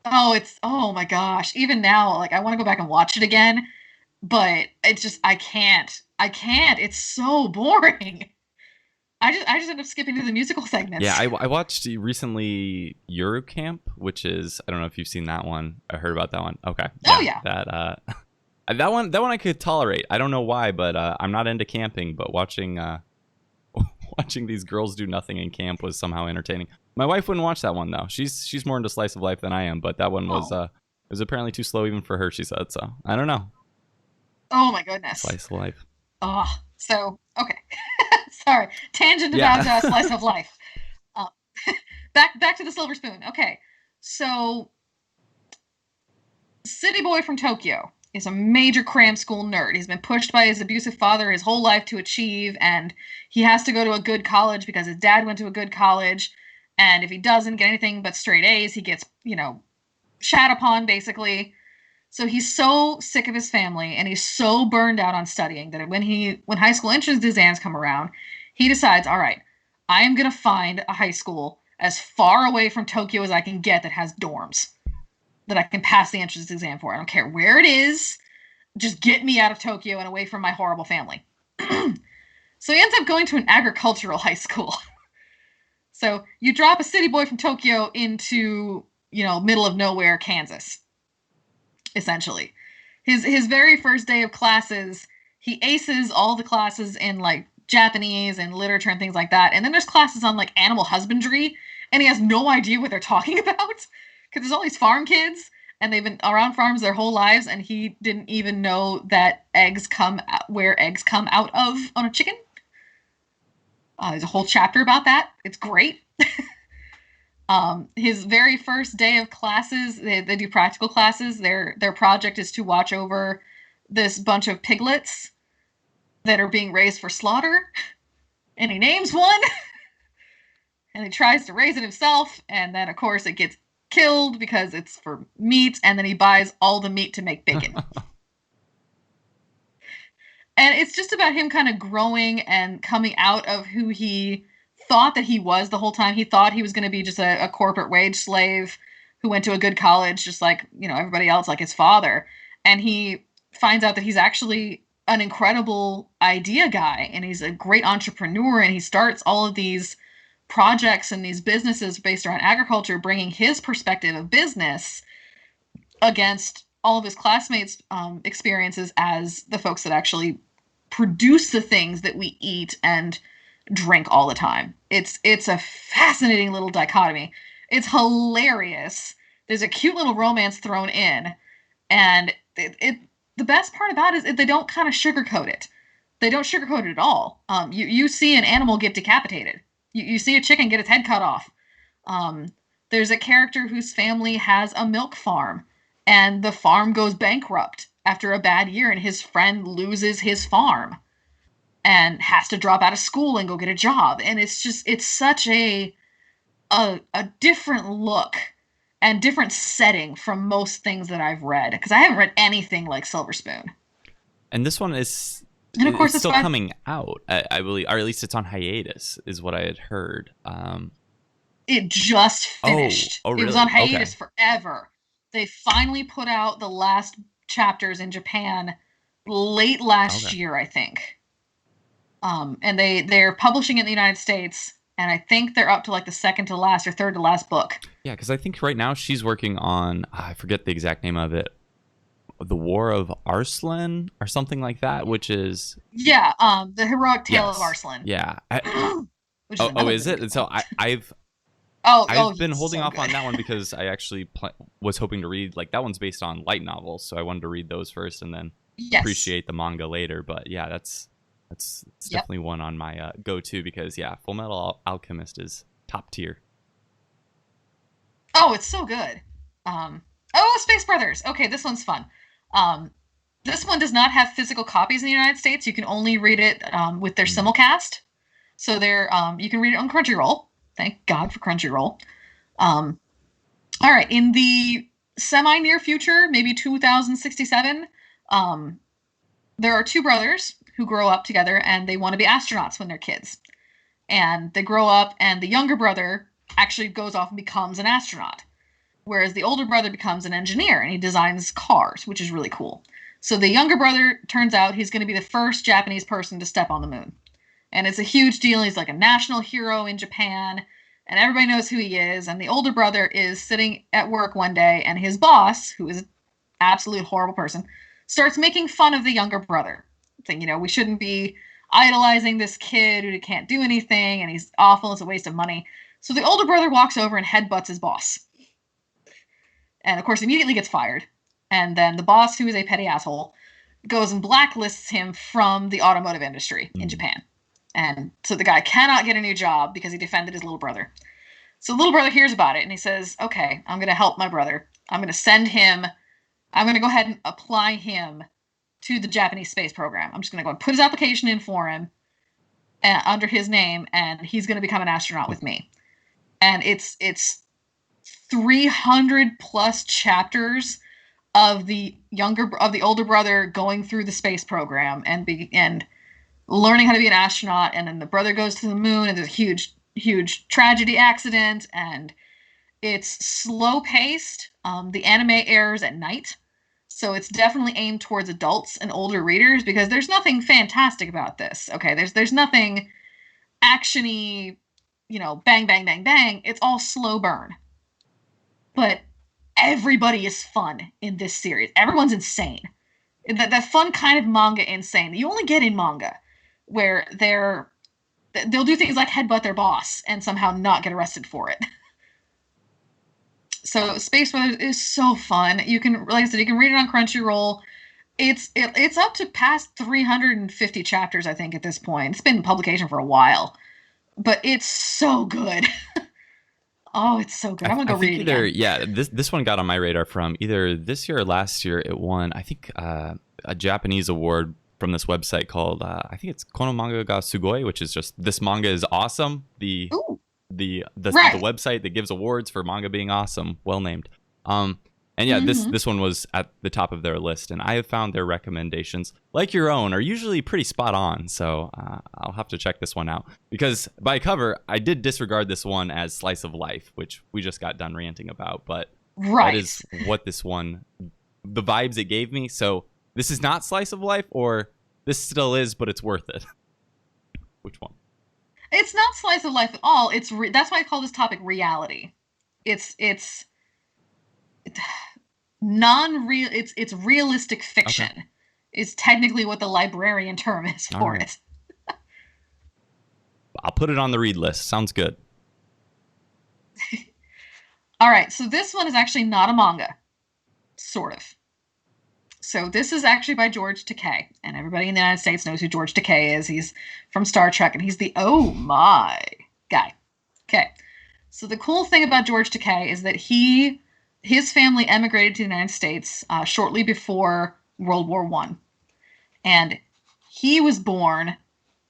Oh my gosh. Even now, like, I want to go back and watch it again, but it's just, I can't. It's so boring. I just end up skipping to the musical segments. Yeah, I watched recently Eurocamp, which is, I don't know if you've seen that one. I heard about that one. Okay. Oh yeah. That one I could tolerate. I don't know why, but I'm not into camping, but watching these girls do nothing in camp was somehow entertaining. My wife wouldn't watch that one though. She's more into slice of life than I am, but that one was it was apparently too slow even for her, she said. So I don't know. Oh my goodness. Slice of life. Oh, so okay. Sorry, tangent about slice of life. Back to the Silver Spoon. Okay, so City Boy from Tokyo is a major cram school nerd. He's been pushed by his abusive father his whole life to achieve, and he has to go to a good college because his dad went to a good college, and if he doesn't get anything but straight A's, he gets, shat upon, basically. So he's so sick of his family, and he's so burned out on studying that when high school entrance exams come around, he decides, all right, I am going to find a high school as far away from Tokyo as I can get that has dorms that I can pass the entrance exam for. I don't care where it is. Just get me out of Tokyo and away from my horrible family. So he ends up going to an agricultural high school. So you drop a city boy from Tokyo into, middle of nowhere, Kansas, essentially. His very first day of classes, he aces all the classes in, like, Japanese and literature and things like that. And then there's classes on, like, animal husbandry, and he has no idea what they're talking about. Because there's all these farm kids, and they've been around farms their whole lives, and he didn't even know that where eggs come out of on a chicken. There's a whole chapter about that. It's great. His very first day of classes, they do practical classes. Their project is to watch over this bunch of piglets that are being raised for slaughter. And he names one. And he tries to raise it himself. And then, of course, it gets killed because it's for meat, and then he buys all the meat to make bacon. And it's just about him kind of growing and coming out of who he thought that he was the whole time. He thought he was going to be just a corporate wage slave who went to a good college, just like, everybody else, like his father. And he finds out that he's actually an incredible idea guy, and he's a great entrepreneur, and he starts all of these projects and these businesses based around agriculture, bringing his perspective of business against all of his classmates' experiences as the folks that actually produce the things that we eat and drink all the time. It's a fascinating little dichotomy. It's hilarious. There's a cute little romance thrown in, and the best part about it is they don't kind of sugarcoat it. They don't sugarcoat it at all. You see an animal get decapitated. You see a chicken get its head cut off. There's a character whose family has a milk farm, and the farm goes bankrupt after a bad year, and his friend loses his farm and has to drop out of school and go get a job. And it's such a different look and different setting from most things that I've read, because I haven't read anything like Silver Spoon. And this one is... And of course, it's still coming out, I believe, or at least it's on hiatus, is what I had heard. It just finished. Oh, really? It was on hiatus forever. They finally put out the last chapters in Japan late last year, I think. And they're publishing it in the United States And I think they're up to like the second to last or third to last book. Yeah, because I think right now she's working on, I forget the exact name of it, The War of Arslan or something like that, which is The Heroic Tale of yes, Arslan. yeah. Which is Oh, is really it? good So one. I've been He's holding so off good. on that one because I actually was hoping to read, like, that one's based on light novels, so I wanted to read those first and then Yes. appreciate the manga later. But yeah, that's Yep. definitely one on my go-to because yeah, Full Metal Alchemist is top tier. Oh, it's so good. Space Brothers. Okay, this one's fun. This one does not have physical copies in the United States. You can only read it with their simulcast. So you can read it on Crunchyroll. Thank God for Crunchyroll. All right, in the semi-near future, maybe 2067, there are two brothers who grow up together and they want to be astronauts when they're kids. And they grow up, and the younger brother actually goes off and becomes an astronaut, whereas the older brother becomes an engineer and he designs cars, which is really cool. So the younger brother turns out he's going to be the first Japanese person to step on the moon. And it's a huge deal. He's like a national hero in Japan, and everybody knows who he is. And the older brother is sitting at work one day, and his boss, who is an absolute horrible person, starts making fun of the younger brother, saying, we shouldn't be idolizing this kid who can't do anything, and he's awful, it's a waste of money. So the older brother walks over and headbutts his boss. And of course, immediately gets fired. And then the boss, who is a petty asshole, goes and blacklists him from the automotive industry in Japan. And so the guy cannot get a new job because he defended his little brother. So the little brother hears about it and he says, okay, I'm going to help my brother. I'm going to go ahead and apply him to the Japanese space program. I'm just going to go and put his application in for him under his name, and he's going to become an astronaut with me. And it's 300 plus chapters of the older brother going through the space program and learning how to be an astronaut. And then the brother goes to the moon, and there's a huge tragedy accident, and it's slow paced. The anime airs at night, so it's definitely aimed towards adults and older readers because there's nothing fantastic about this. Okay, there's nothing actiony, bang bang bang bang. It's all slow burn. But everybody is fun in this series. Everyone's insane. That fun kind of manga insane that you only get in manga, where they'll do things like headbutt their boss and somehow not get arrested for it. So Space Brothers is so fun. You can, like I said, you can read it on Crunchyroll. It's up to past 350 chapters, I think, at this point. It's been in publication for a while, but it's so good. Oh, it's so good. I'm gonna go read it again. Yeah, this one got on my radar from either this year or last year. It won, I think, a Japanese award from this website called I think it's Kono Manga ga Sugoi, which is just this manga is awesome. The website that gives awards for manga being awesome, well named. And yeah, this one was at the top of their list, and I have found their recommendations, like your own, are usually pretty spot on. So I'll have to check this one out because by cover, I did disregard this one as slice of life, which we just got done ranting about, but that is what this one, the vibes it gave me. So this is not slice of life, or this still is, but it's worth it. Which one? It's not slice of life at all. That's why I call this topic reality. It's non-real. It's realistic fiction. Okay. Is technically what the librarian term is for it. I'll put it on the read list. Sounds good. All right, so this one is actually not a manga, sort of. So this is actually by George Takei, and everybody in the United States knows who George Takei is. He's from Star Trek, and he's the oh my guy. Okay, so the cool thing about George Takei is that his family emigrated to the United States shortly before World War I, and he was born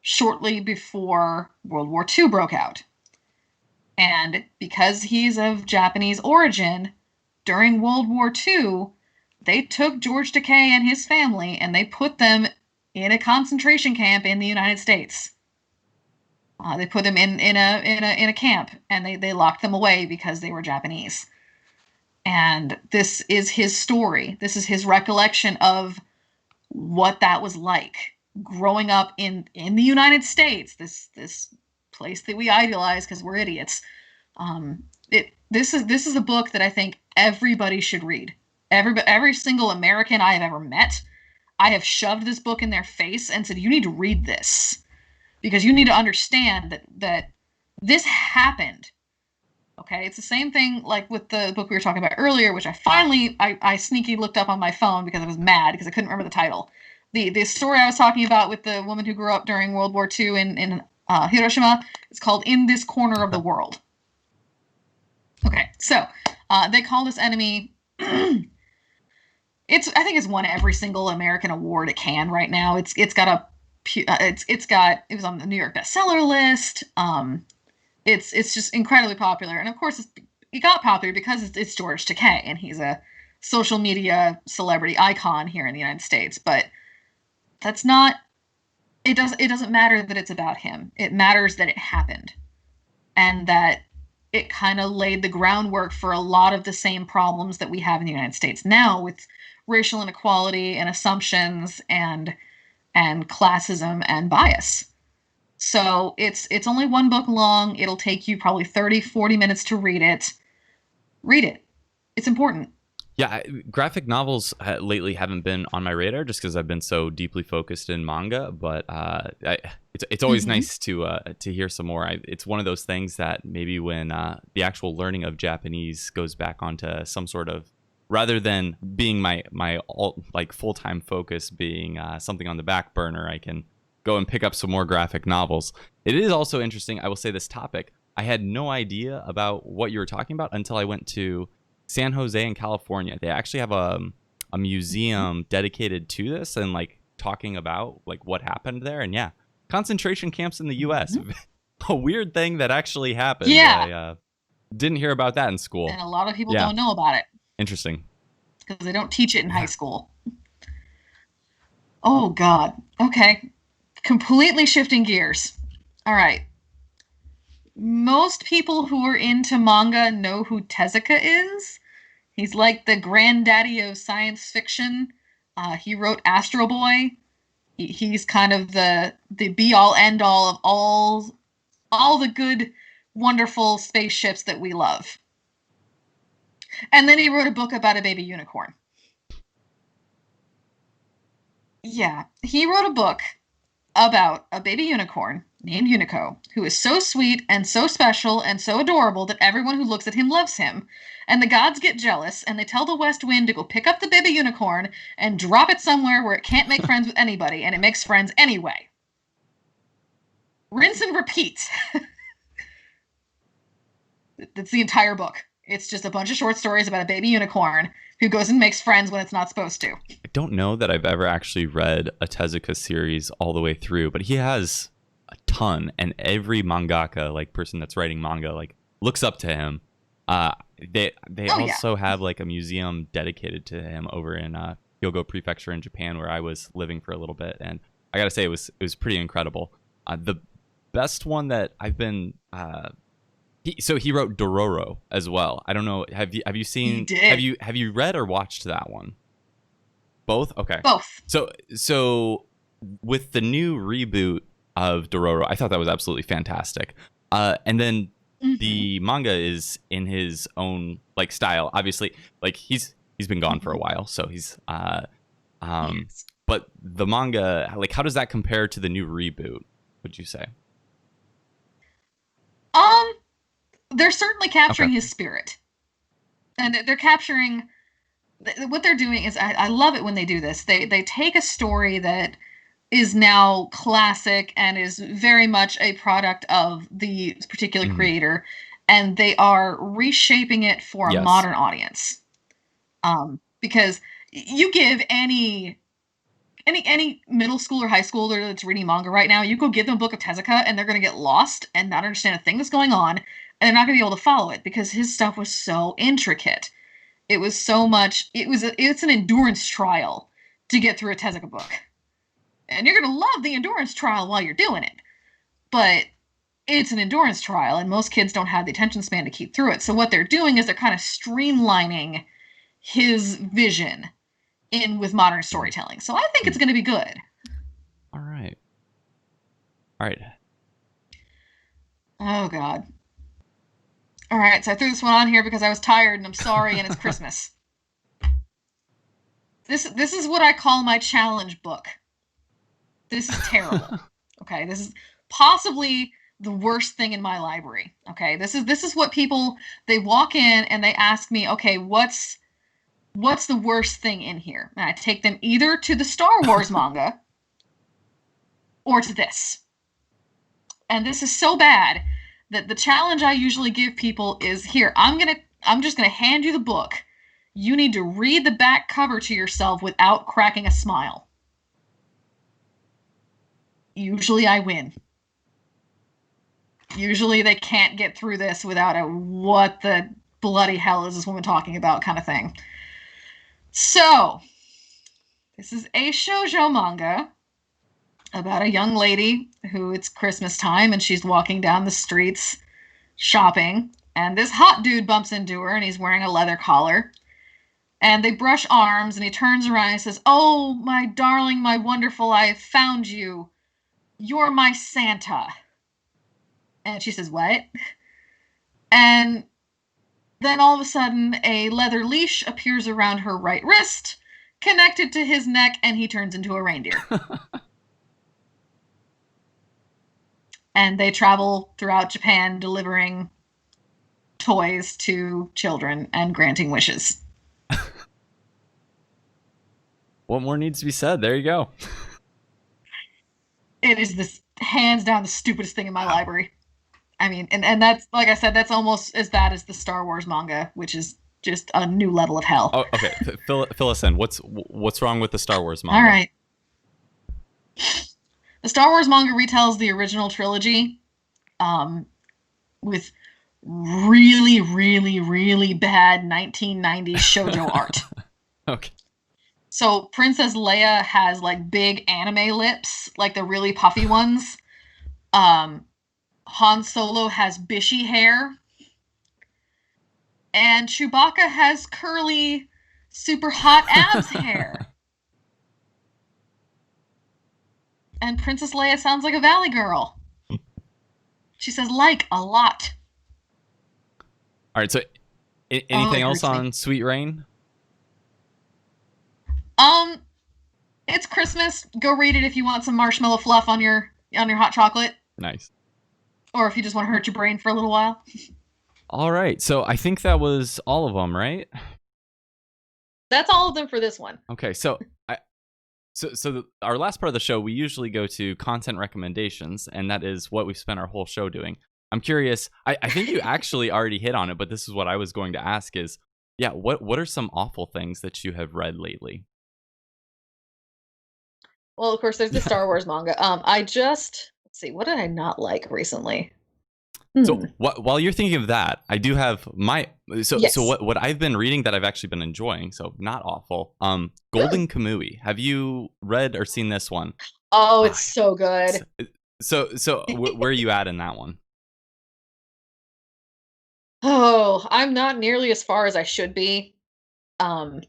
shortly before World War II broke out. And because he's of Japanese origin, during World War II, they took George Takei and his family and they put them in a concentration camp in the United States. They put them in a camp, and they locked them away because they were Japanese. And this is his story. This is his recollection of what that was like growing up in the United States, this place that we idealize because we're idiots. This is a book that I think everybody should read. Every single American I have ever met, I have shoved this book in their face and said, "You need to read this because you need to understand that this happened." Okay, it's the same thing like with the book we were talking about earlier, which I sneaky looked up on my phone because I was mad because I couldn't remember the title. The story I was talking about with the woman who grew up during World War II in Hiroshima is called "In This Corner of the World." Okay, so they call this enemy. I think it's won every single American award it can right now. It was on the New York bestseller list. It's just incredibly popular, and of course it got popular because it's George Takei, and he's a social media celebrity icon here in the United States. But that's not. It doesn't matter that it's about him. It matters that it happened, and that it kind of laid the groundwork for a lot of the same problems that we have in the United States now with racial inequality and assumptions and classism and bias. So it's only one book long. It'll take you probably 30-40 minutes to read it. Read it. It's important. Yeah, graphic novels lately haven't been on my radar just because I've been so deeply focused in manga. But it's always nice to hear some more. It's one of those things that maybe when the actual learning of Japanese goes back onto some sort of, rather than being my like full-time focus being something on the back burner, I can go and pick up some more graphic novels. It is also interesting. I will say this topic. I had no idea about what you were talking about until I went to San Jose in California. They actually have a museum dedicated to this and like talking about like what happened there. And yeah, concentration camps in the U.S. A weird thing that actually happened. Yeah. I didn't hear about that in school. And a lot of people don't know about it. Interesting. Because they don't teach it in high school. Oh, God. Okay. Completely shifting gears. All right. Most people who are into manga know who Tezuka is. He's like the granddaddy of science fiction. He wrote Astro Boy. He's kind of the be-all, end-all of all the good, wonderful spaceships that we love. And then he wrote a book about a baby unicorn. Yeah, he wrote a book about a baby unicorn named Unico, who is so sweet and so special and so adorable that everyone who looks at him loves him. And the gods get jealous, and they tell the west wind to go pick up the baby unicorn and drop it somewhere where it can't make friends with anybody, and it makes friends anyway. Rinse and repeat. That's the entire book. It's just a bunch of short stories about a baby unicorn who goes and makes friends when it's not supposed to. I don't know that I've ever actually read a Tezuka series all the way through, but he has a ton, and every mangaka, like person that's writing manga, like looks up to him. They also have like a museum dedicated to him over in Hyogo Prefecture in Japan, where I was living for a little bit, and I gotta say it was pretty incredible. The best one that I've been he wrote Dororo as well. I don't know. Have you seen? He did. Have you read or watched that one? Both? Okay. Both. So with the new reboot of Dororo, I thought that was absolutely fantastic. And then the manga is in his own like style. Obviously, like he's been gone for a while, so he's Yes. but the manga, like how does that compare to the new reboot, would you say? They're certainly capturing his spirit. And they're capturing what they're doing is I love it when they do this. They take a story that is now classic and is very much a product of the particular creator, and they are reshaping it for a modern audience. Because you give any middle school or high schooler that's reading manga right now, you go give them a book of Tezuka and they're going to get lost and not understand a thing that's going on, and they're not going to be able to follow it because his stuff was so intricate. It was so much. It's an endurance trial to get through a Tezuka book. And you're going to love the endurance trial while you're doing it. But it's an endurance trial, and most kids don't have the attention span to keep through it. So what they're doing is they're kind of streamlining his vision in with modern storytelling. So I think it's going to be good. All right. Oh God. All right, so I threw this one on here because I was tired and I'm sorry, and it's Christmas. This is what I call my challenge book. This is terrible. Okay, this is possibly the worst thing in my library. Okay, this is what people, they walk in and they ask me, okay, what's the worst thing in here? And I take them either to the Star Wars manga or to this. And this is so bad that the challenge I usually give people is, here, I'm just gonna hand you the book. You need to read the back cover to yourself without cracking a smile. Usually I win. Usually they can't get through this without a what the bloody hell is this woman talking about kind of thing. So, this is a shoujo manga about a young lady who, it's Christmas time and she's walking down the streets shopping, and this hot dude bumps into her and he's wearing a leather collar. And they brush arms and he turns around and says, "Oh, my darling, my wonderful, I found you. You're my Santa." And she says, "What?" And then all of a sudden, a leather leash appears around her right wrist, connected to his neck, and he turns into a reindeer. And they travel throughout Japan delivering toys to children and granting wishes. What more needs to be said? There you go. It is this hands down the stupidest thing in my library. I mean, and that's, like I said, that's almost as bad as the Star Wars manga, which is just a new level of hell. Oh, okay. Fill us in. What's wrong with the Star Wars manga? All right. The Star Wars manga retells the original trilogy, with really, really, really bad 1990s shoujo art. Okay. So Princess Leia has like big anime lips, like the really puffy ones. Han Solo has bishy hair. And Chewbacca has curly, super hot abs hair. And Princess Leia sounds like a valley girl. She says "like" a lot. All right, so anything else on Sweet Rain? It's Christmas. Go read it if you want some marshmallow fluff on your hot chocolate. Nice. Or if you just want to hurt your brain for a little while. All right, so I think that was all of them, right? That's all of them for this one. Okay, so our last part of the show, we usually go to content recommendations, and that is what we've spent our whole show doing. I'm curious. I think you actually already hit on it, but this is what I was going to ask: is what are some awful things that you have read lately? Well, of course, there's the Star Wars manga. Let's see, what did I not like recently? So while you're thinking of that, I do have so what I've been reading that I've actually been enjoying, so not awful. Golden Kamui. Have you read or seen this one? Oh, it's so good. So where are you at in that one? Oh, I'm not nearly as far as I should be. I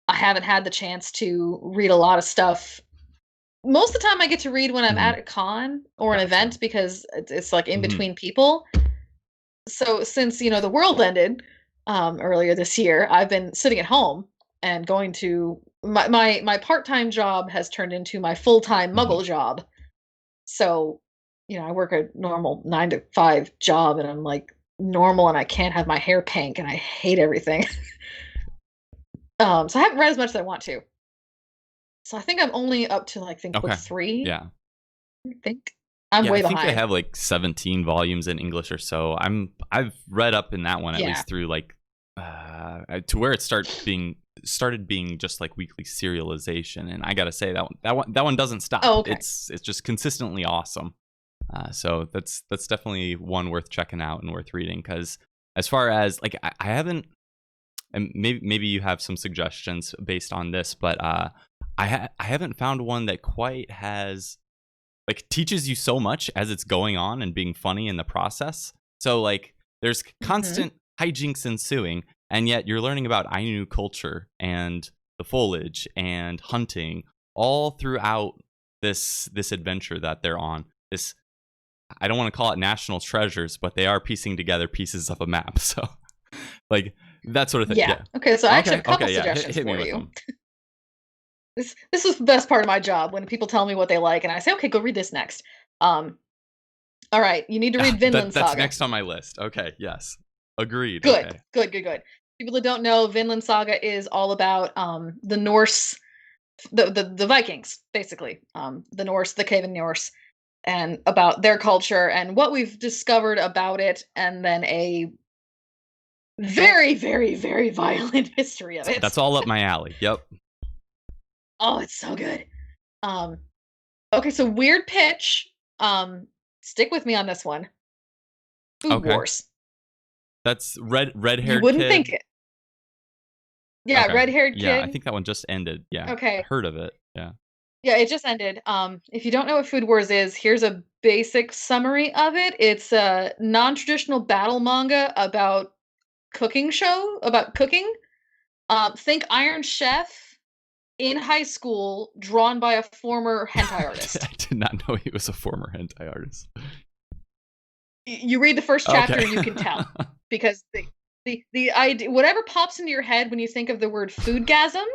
haven't had the chance to read a lot of stuff. Most of the time I get to read when I'm at a con or an event because it's like in between people. So since, the world ended earlier this year, I've been sitting at home and going to my part-time job has turned into my full-time muggle job. So, I work a normal 9 to 5 job and I'm like normal and I can't have my hair pink and I hate everything. So I haven't read as much as I want to. So I think I'm only up to book 3. Yeah. I think I'm way behind. I think they have like 17 volumes in English or so. I've read up in that one at least through to where it started being just like weekly serialization, and I gotta say that one doesn't stop. Oh, okay. It's just consistently awesome. So that's definitely one worth checking out and worth reading, because as far as I haven't, and maybe you have some suggestions based on this, but I haven't found one that quite has teaches you so much as it's going on and being funny in the process. So there's constant hijinks ensuing, and yet you're learning about Ainu culture and the foliage and hunting all throughout this adventure that they're on. This I don't want to call it national treasures, but they are piecing together pieces of a map. So like that sort of thing. Yeah. Okay, so I actually have a couple Yeah. suggestions Hit me for with you. them. This is the best part of my job when people tell me what they like and I say, okay, go read this next. All right, you need to read Vinland That's Saga. next on my list. Okay, yes. Agreed. Good, Okay. good. People that don't know, Vinland Saga is all about the Norse, the Vikings, basically. The Norse, the Caven Norse, and about their culture and what we've discovered about it, and then a very, very, very violent history of it. That's all up my alley. Yep. Oh, it's so good. Um, okay, so weird pitch. Stick with me on this one. Food Okay. Wars. That's red You haired wouldn't kid. think it. Yeah, Okay. red-haired kid. Yeah, I think that one just ended. Yeah. Okay. Heard of it. Yeah. Yeah, it just ended. If you don't know what Food Wars is, here's a basic summary of it. It's a non-traditional battle manga about about cooking. Think Iron Chef in high school, drawn by a former hentai artist. I did not know he was a former hentai artist. You read the first chapter and you can tell because the idea, whatever pops into your head when you think of the word foodgasm,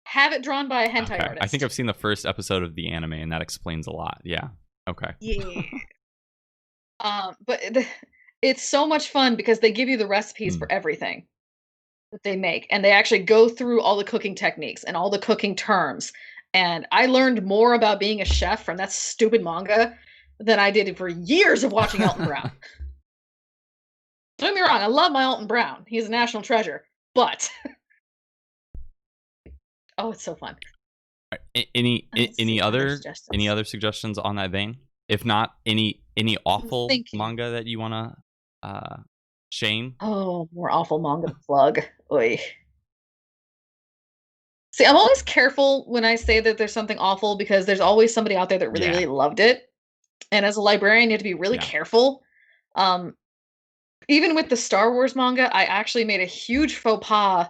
have it drawn by a hentai artist. I think I've seen the first episode of the anime, and that explains a lot. Yeah. Okay. Yeah. But it's so much fun because they give you the recipes for everything that they make, and they actually go through all the cooking techniques and all the cooking terms. And I learned more about being a chef from that stupid manga than I did for years of watching Elton Brown. Don't get me wrong, I love my Elton Brown. He's a national treasure. But oh, it's so fun. Any other suggestions on that vein? If not, any awful Thank you. manga that you want to shame? Oh, more awful manga plug. Oy. See, I'm always careful when I say that there's something awful because there's always somebody out there that really, really loved it. And as a librarian, you have to be really careful. Even with the Star Wars manga, I actually made a huge faux pas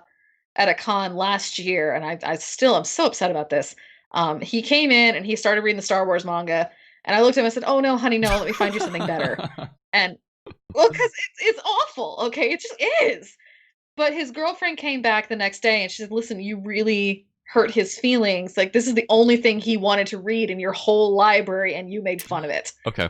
at a con last year, and I'm so upset about this. He came in and he started reading the Star Wars manga, and I looked at him and said, "Oh no, honey, no, let me find you something better." And well, because it's awful, okay? It just is. But his girlfriend came back the next day and she said, "Listen, you really hurt his feelings. Like this is the only thing he wanted to read in your whole library, and you made fun of it." Okay.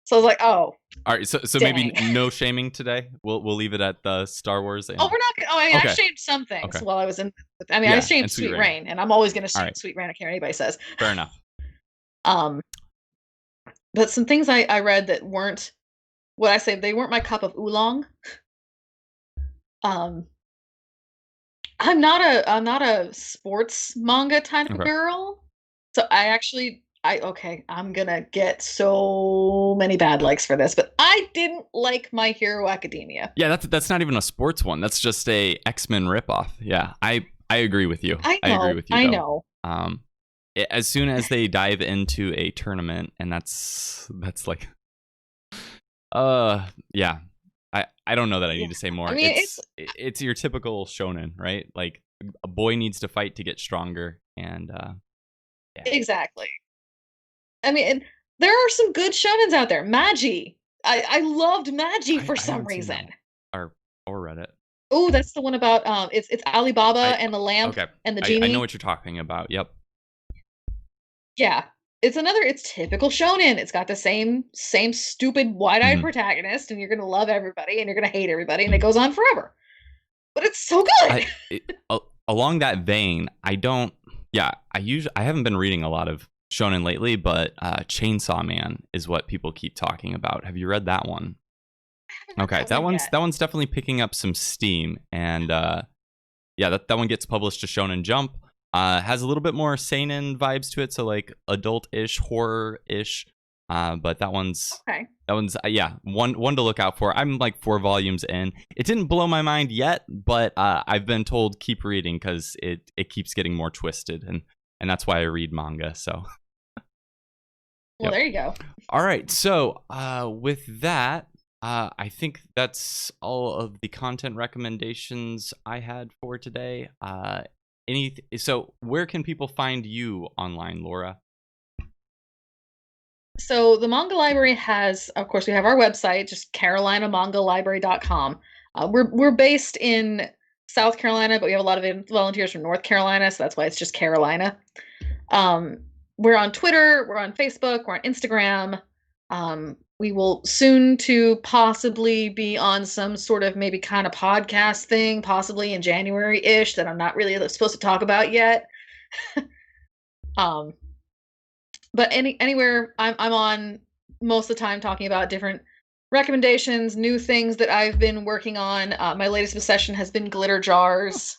So I was like, "Oh." All right. So maybe no shaming today. We'll leave it at the Star Wars. Oh, we're not. Oh, I mean, I shamed some things while I was in. I mean, I shamed Sweet Rain, and I'm always going to shame Sweet Rain. I don't care what anybody says. Fair enough. But some things I read that weren't what I say. They weren't my cup of oolong. I'm not a sports manga type of girl. So I'm gonna get so many bad likes for this, but I didn't like My Hero Academia. Yeah, that's not even a sports one. That's just a X-Men ripoff. Yeah, I agree with you. I agree with you. I know. As soon as they dive into a tournament, and that's like, yeah. I don't know that I need to say more. I mean, it's your typical shonen, right? Like a boy needs to fight to get stronger, and exactly. I mean, there are some good shonens out there. Magi. I loved Magi for some reason. Or Reddit. Oh, that's the one about it's Alibaba and the lamp and the genie. I know what you're talking about. Yep. Yeah. It's typical shonen. It's got the same stupid wide-eyed protagonist, and you're gonna love everybody and you're gonna hate everybody, and it goes on forever. But it's so good. Along that vein, I haven't been reading a lot of shonen lately, but Chainsaw Man is what people keep talking about. Have you read that one? Okay, that one's definitely picking up some steam, and that one gets published to Shonen Jump. Has a little bit more seinen vibes to it, so like adult-ish, horror-ish. But that one's one to look out for. I'm like 4 volumes in. It didn't blow my mind yet, but I've been told keep reading because it keeps getting more twisted, and that's why I read manga. So, well, there you go. All right, so with that, I think that's all of the content recommendations I had for today. So where can people find you online, Laura? So the Manga Library has, of course, we have our website, just carolinamangalibrary.com. We're based in South Carolina, but we have a lot of volunteers from North Carolina, so that's why it's just Carolina. Um, we're on Twitter, we're on Facebook, we're on Instagram. We will soon to possibly be on some sort of maybe kind of podcast thing, possibly in January-ish, that I'm not really supposed to talk about yet. Um, but anywhere I'm on most of the time talking about different recommendations, new things that I've been working on. My latest obsession has been glitter jars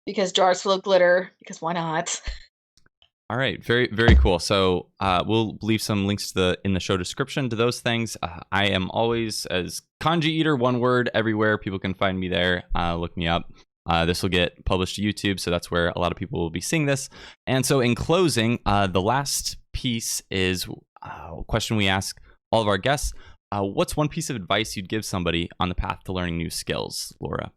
because jars full of glitter, because why not? All right, very very cool. So we'll leave some links to in the show description to those things. I am always as KanjiEater, one word, everywhere. People can find me there. Look me up. This will get published to YouTube, so that's where a lot of people will be seeing this. And so, in closing, the last piece is a question we ask all of our guests. What's one piece of advice you'd give somebody on the path to learning new skills, Laura?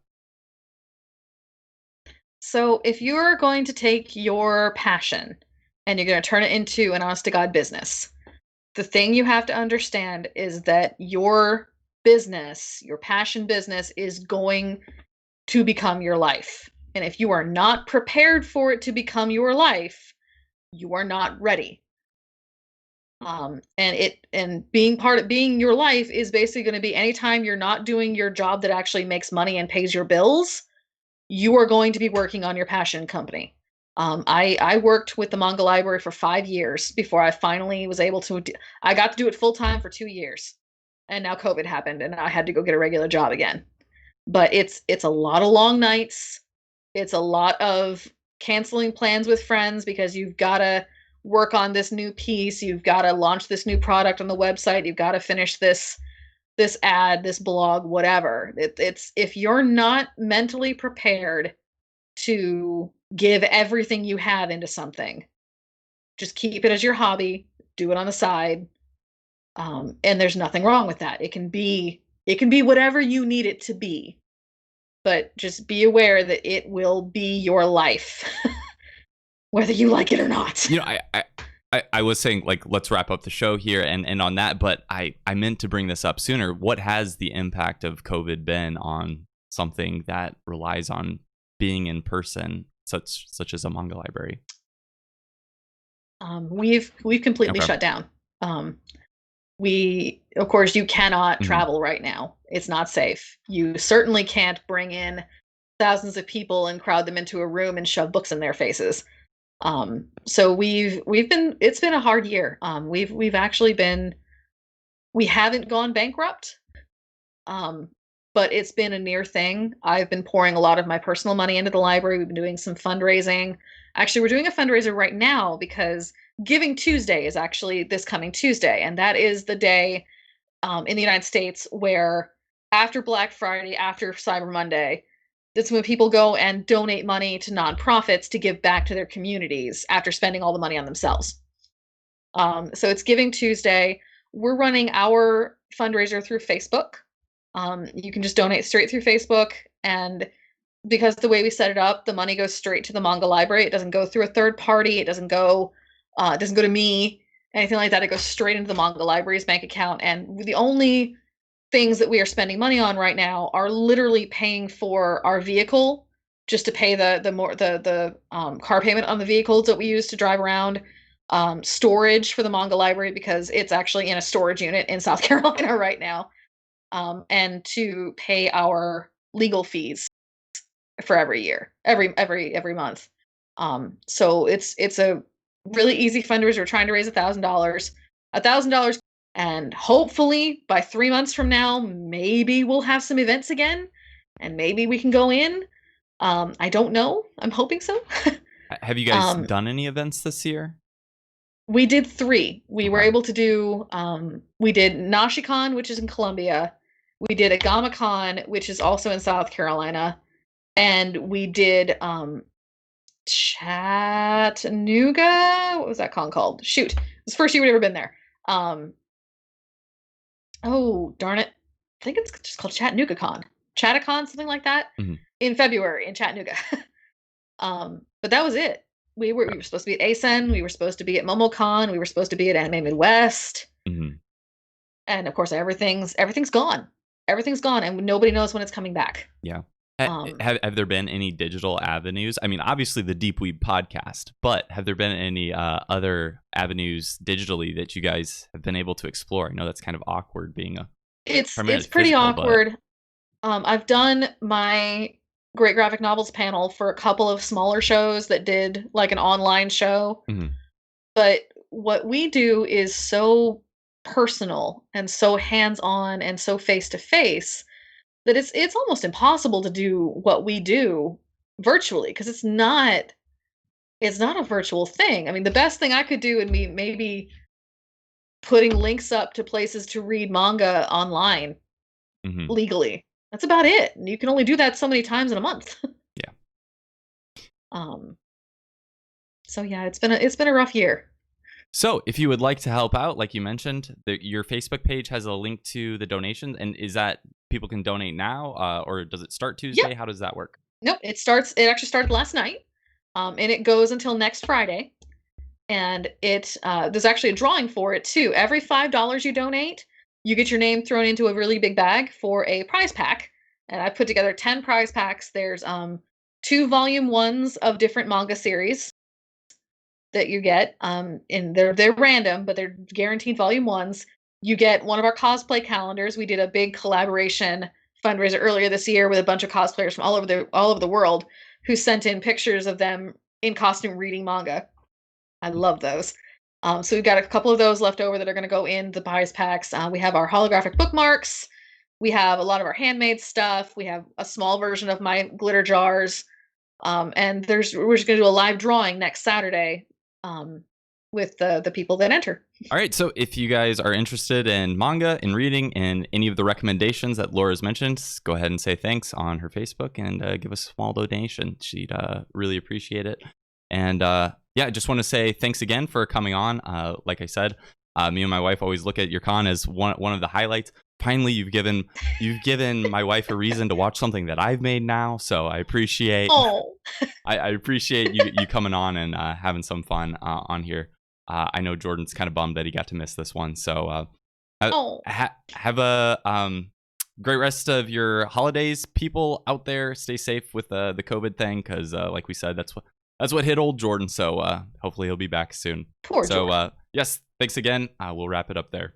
So, if you're going to take your passion and you're going to turn it into an honest to God business, the thing you have to understand is that your business, your passion business, is going to become your life. And if you are not prepared for it to become your life, you are not ready. And being your life is basically going to be anytime you're not doing your job that actually makes money and pays your bills, you are going to be working on your passion company. I worked with the Manga Library for 5 years before I finally was able to. I got to do it full time for 2 years, and now COVID happened, and I had to go get a regular job again. But it's a lot of long nights. It's a lot of canceling plans with friends because you've got to work on this new piece. You've got to launch this new product on the website. You've got to finish this ad, this blog, whatever. It's if you're not mentally prepared to give everything you have into something, just keep it as your hobby, do it on the side. And there's nothing wrong with that. It can be whatever you need it to be, but just be aware that it will be your life, whether you like it or not. You know, I was saying, like, let's wrap up the show here and on that, but I meant to bring this up sooner. What has the impact of COVID been on something that relies on being in person, such as a manga library? We've completely Okay. shut down. Of course, you cannot Mhm. travel right now. It's not safe. You certainly can't bring in thousands of people and crowd them into a room and shove books in their faces. So it's been a hard year. We've actually been we haven't gone bankrupt. Um, but it's been a near thing. I've been pouring a lot of my personal money into the library. We've been doing some fundraising. Actually, we're doing a fundraiser right now because Giving Tuesday is actually this coming Tuesday, and that is the day in the United States where after Black Friday, after Cyber Monday, that's when people go and donate money to nonprofits to give back to their communities after spending all the money on themselves. So it's Giving Tuesday. We're running our fundraiser through Facebook. You can just donate straight through Facebook, and because the way we set it up, the money goes straight to the Manga Library. It doesn't go through a third party. It doesn't go to me, anything like that. It goes straight into the Manga Library's bank account. And the only things that we are spending money on right now are literally paying for our vehicle, just to pay the car payment on the vehicles that we use to drive around. Storage for the Manga Library because it's actually in a storage unit in South Carolina right now. And to pay our legal fees for every year, every month. So it's a really easy fundraiser. We're trying to raise $1,000, and hopefully by 3 months from now, maybe we'll have some events again, and maybe we can go in. I don't know. I'm hoping so. Have you guys done any events this year? We did 3. We were Okay. able to do. We did Nashicon, which is in Columbia. We did AgamaCon, which is also in South Carolina, and we did Chattanooga. What was that con called? Shoot, it was the first year we'd ever been there. Oh darn it! I think it's just called Chattanooga Con, Chattacon, something like that, Mhm. in February in Chattanooga. But that was it. We were supposed to be at ASEN. We were supposed to be at MomoCon. We were supposed to be at Anime Midwest. Mhm. And of course, everything's gone. Everything's gone, and nobody knows when it's coming back. Yeah. Um, Have there been any digital avenues? I mean, obviously the Deep Weeb podcast, but have there been any other avenues digitally that you guys have been able to explore? I know that's kind of awkward being a it's primarily pretty physical, but awkward. I've done my great graphic novels panel for a couple of smaller shows that did like an online show, Mhm. but what we do is so personal and so hands-on and so face-to-face that it's almost impossible to do what we do virtually because it's not a virtual thing. I mean, the best thing I could do would be maybe putting links up to places to read manga online Mhm. legally. That's about it. And you can only do that so many times in a month. Yeah. um so yeah, it's been a rough year. So, if you would like to help out, like you mentioned, your Facebook page has a link to the donations, and is that people can donate now, or does it start Yep. Tuesday? How does that work? Nope, it actually started last night. And it goes until next Friday. And there's actually a drawing for it too. Every $5 you donate, you get your name thrown into a really big bag for a prize pack. And I put together 10 prize packs. There's 2 volume 1s of different manga series that you get. And they're random, but they're guaranteed volume 1s. You get one of our cosplay calendars. We did a big collaboration fundraiser earlier this year with a bunch of cosplayers from all over the world who sent in pictures of them in costume reading manga. I love those. So we've got a couple of those left over that are going to go in the prize packs. We have our holographic bookmarks. We have a lot of our handmade stuff. We have a small version of my glitter jars. And we're just going to do a live drawing next Saturday with the people that enter. All right, so if you guys are interested in manga and reading and any of the recommendations that Laura's mentioned, go ahead and say thanks on her Facebook and give us a small donation. She'd really appreciate it. And yeah, I just want to say thanks again for coming on. Like I said, me and my wife always look at your con as one of the highlights. Finally, you've given my wife a reason to watch something that I've made now. So I appreciate Oh, I appreciate you coming on and having some fun on here. I know Jordan's kind of bummed that he got to miss this one. So oh, have a great rest of your holidays, people out there. Stay safe with the COVID thing, because like we said, that's what hit old Jordan. So hopefully he'll be back soon. poor So Jordan. yes, thanks again. We'll wrap it up there.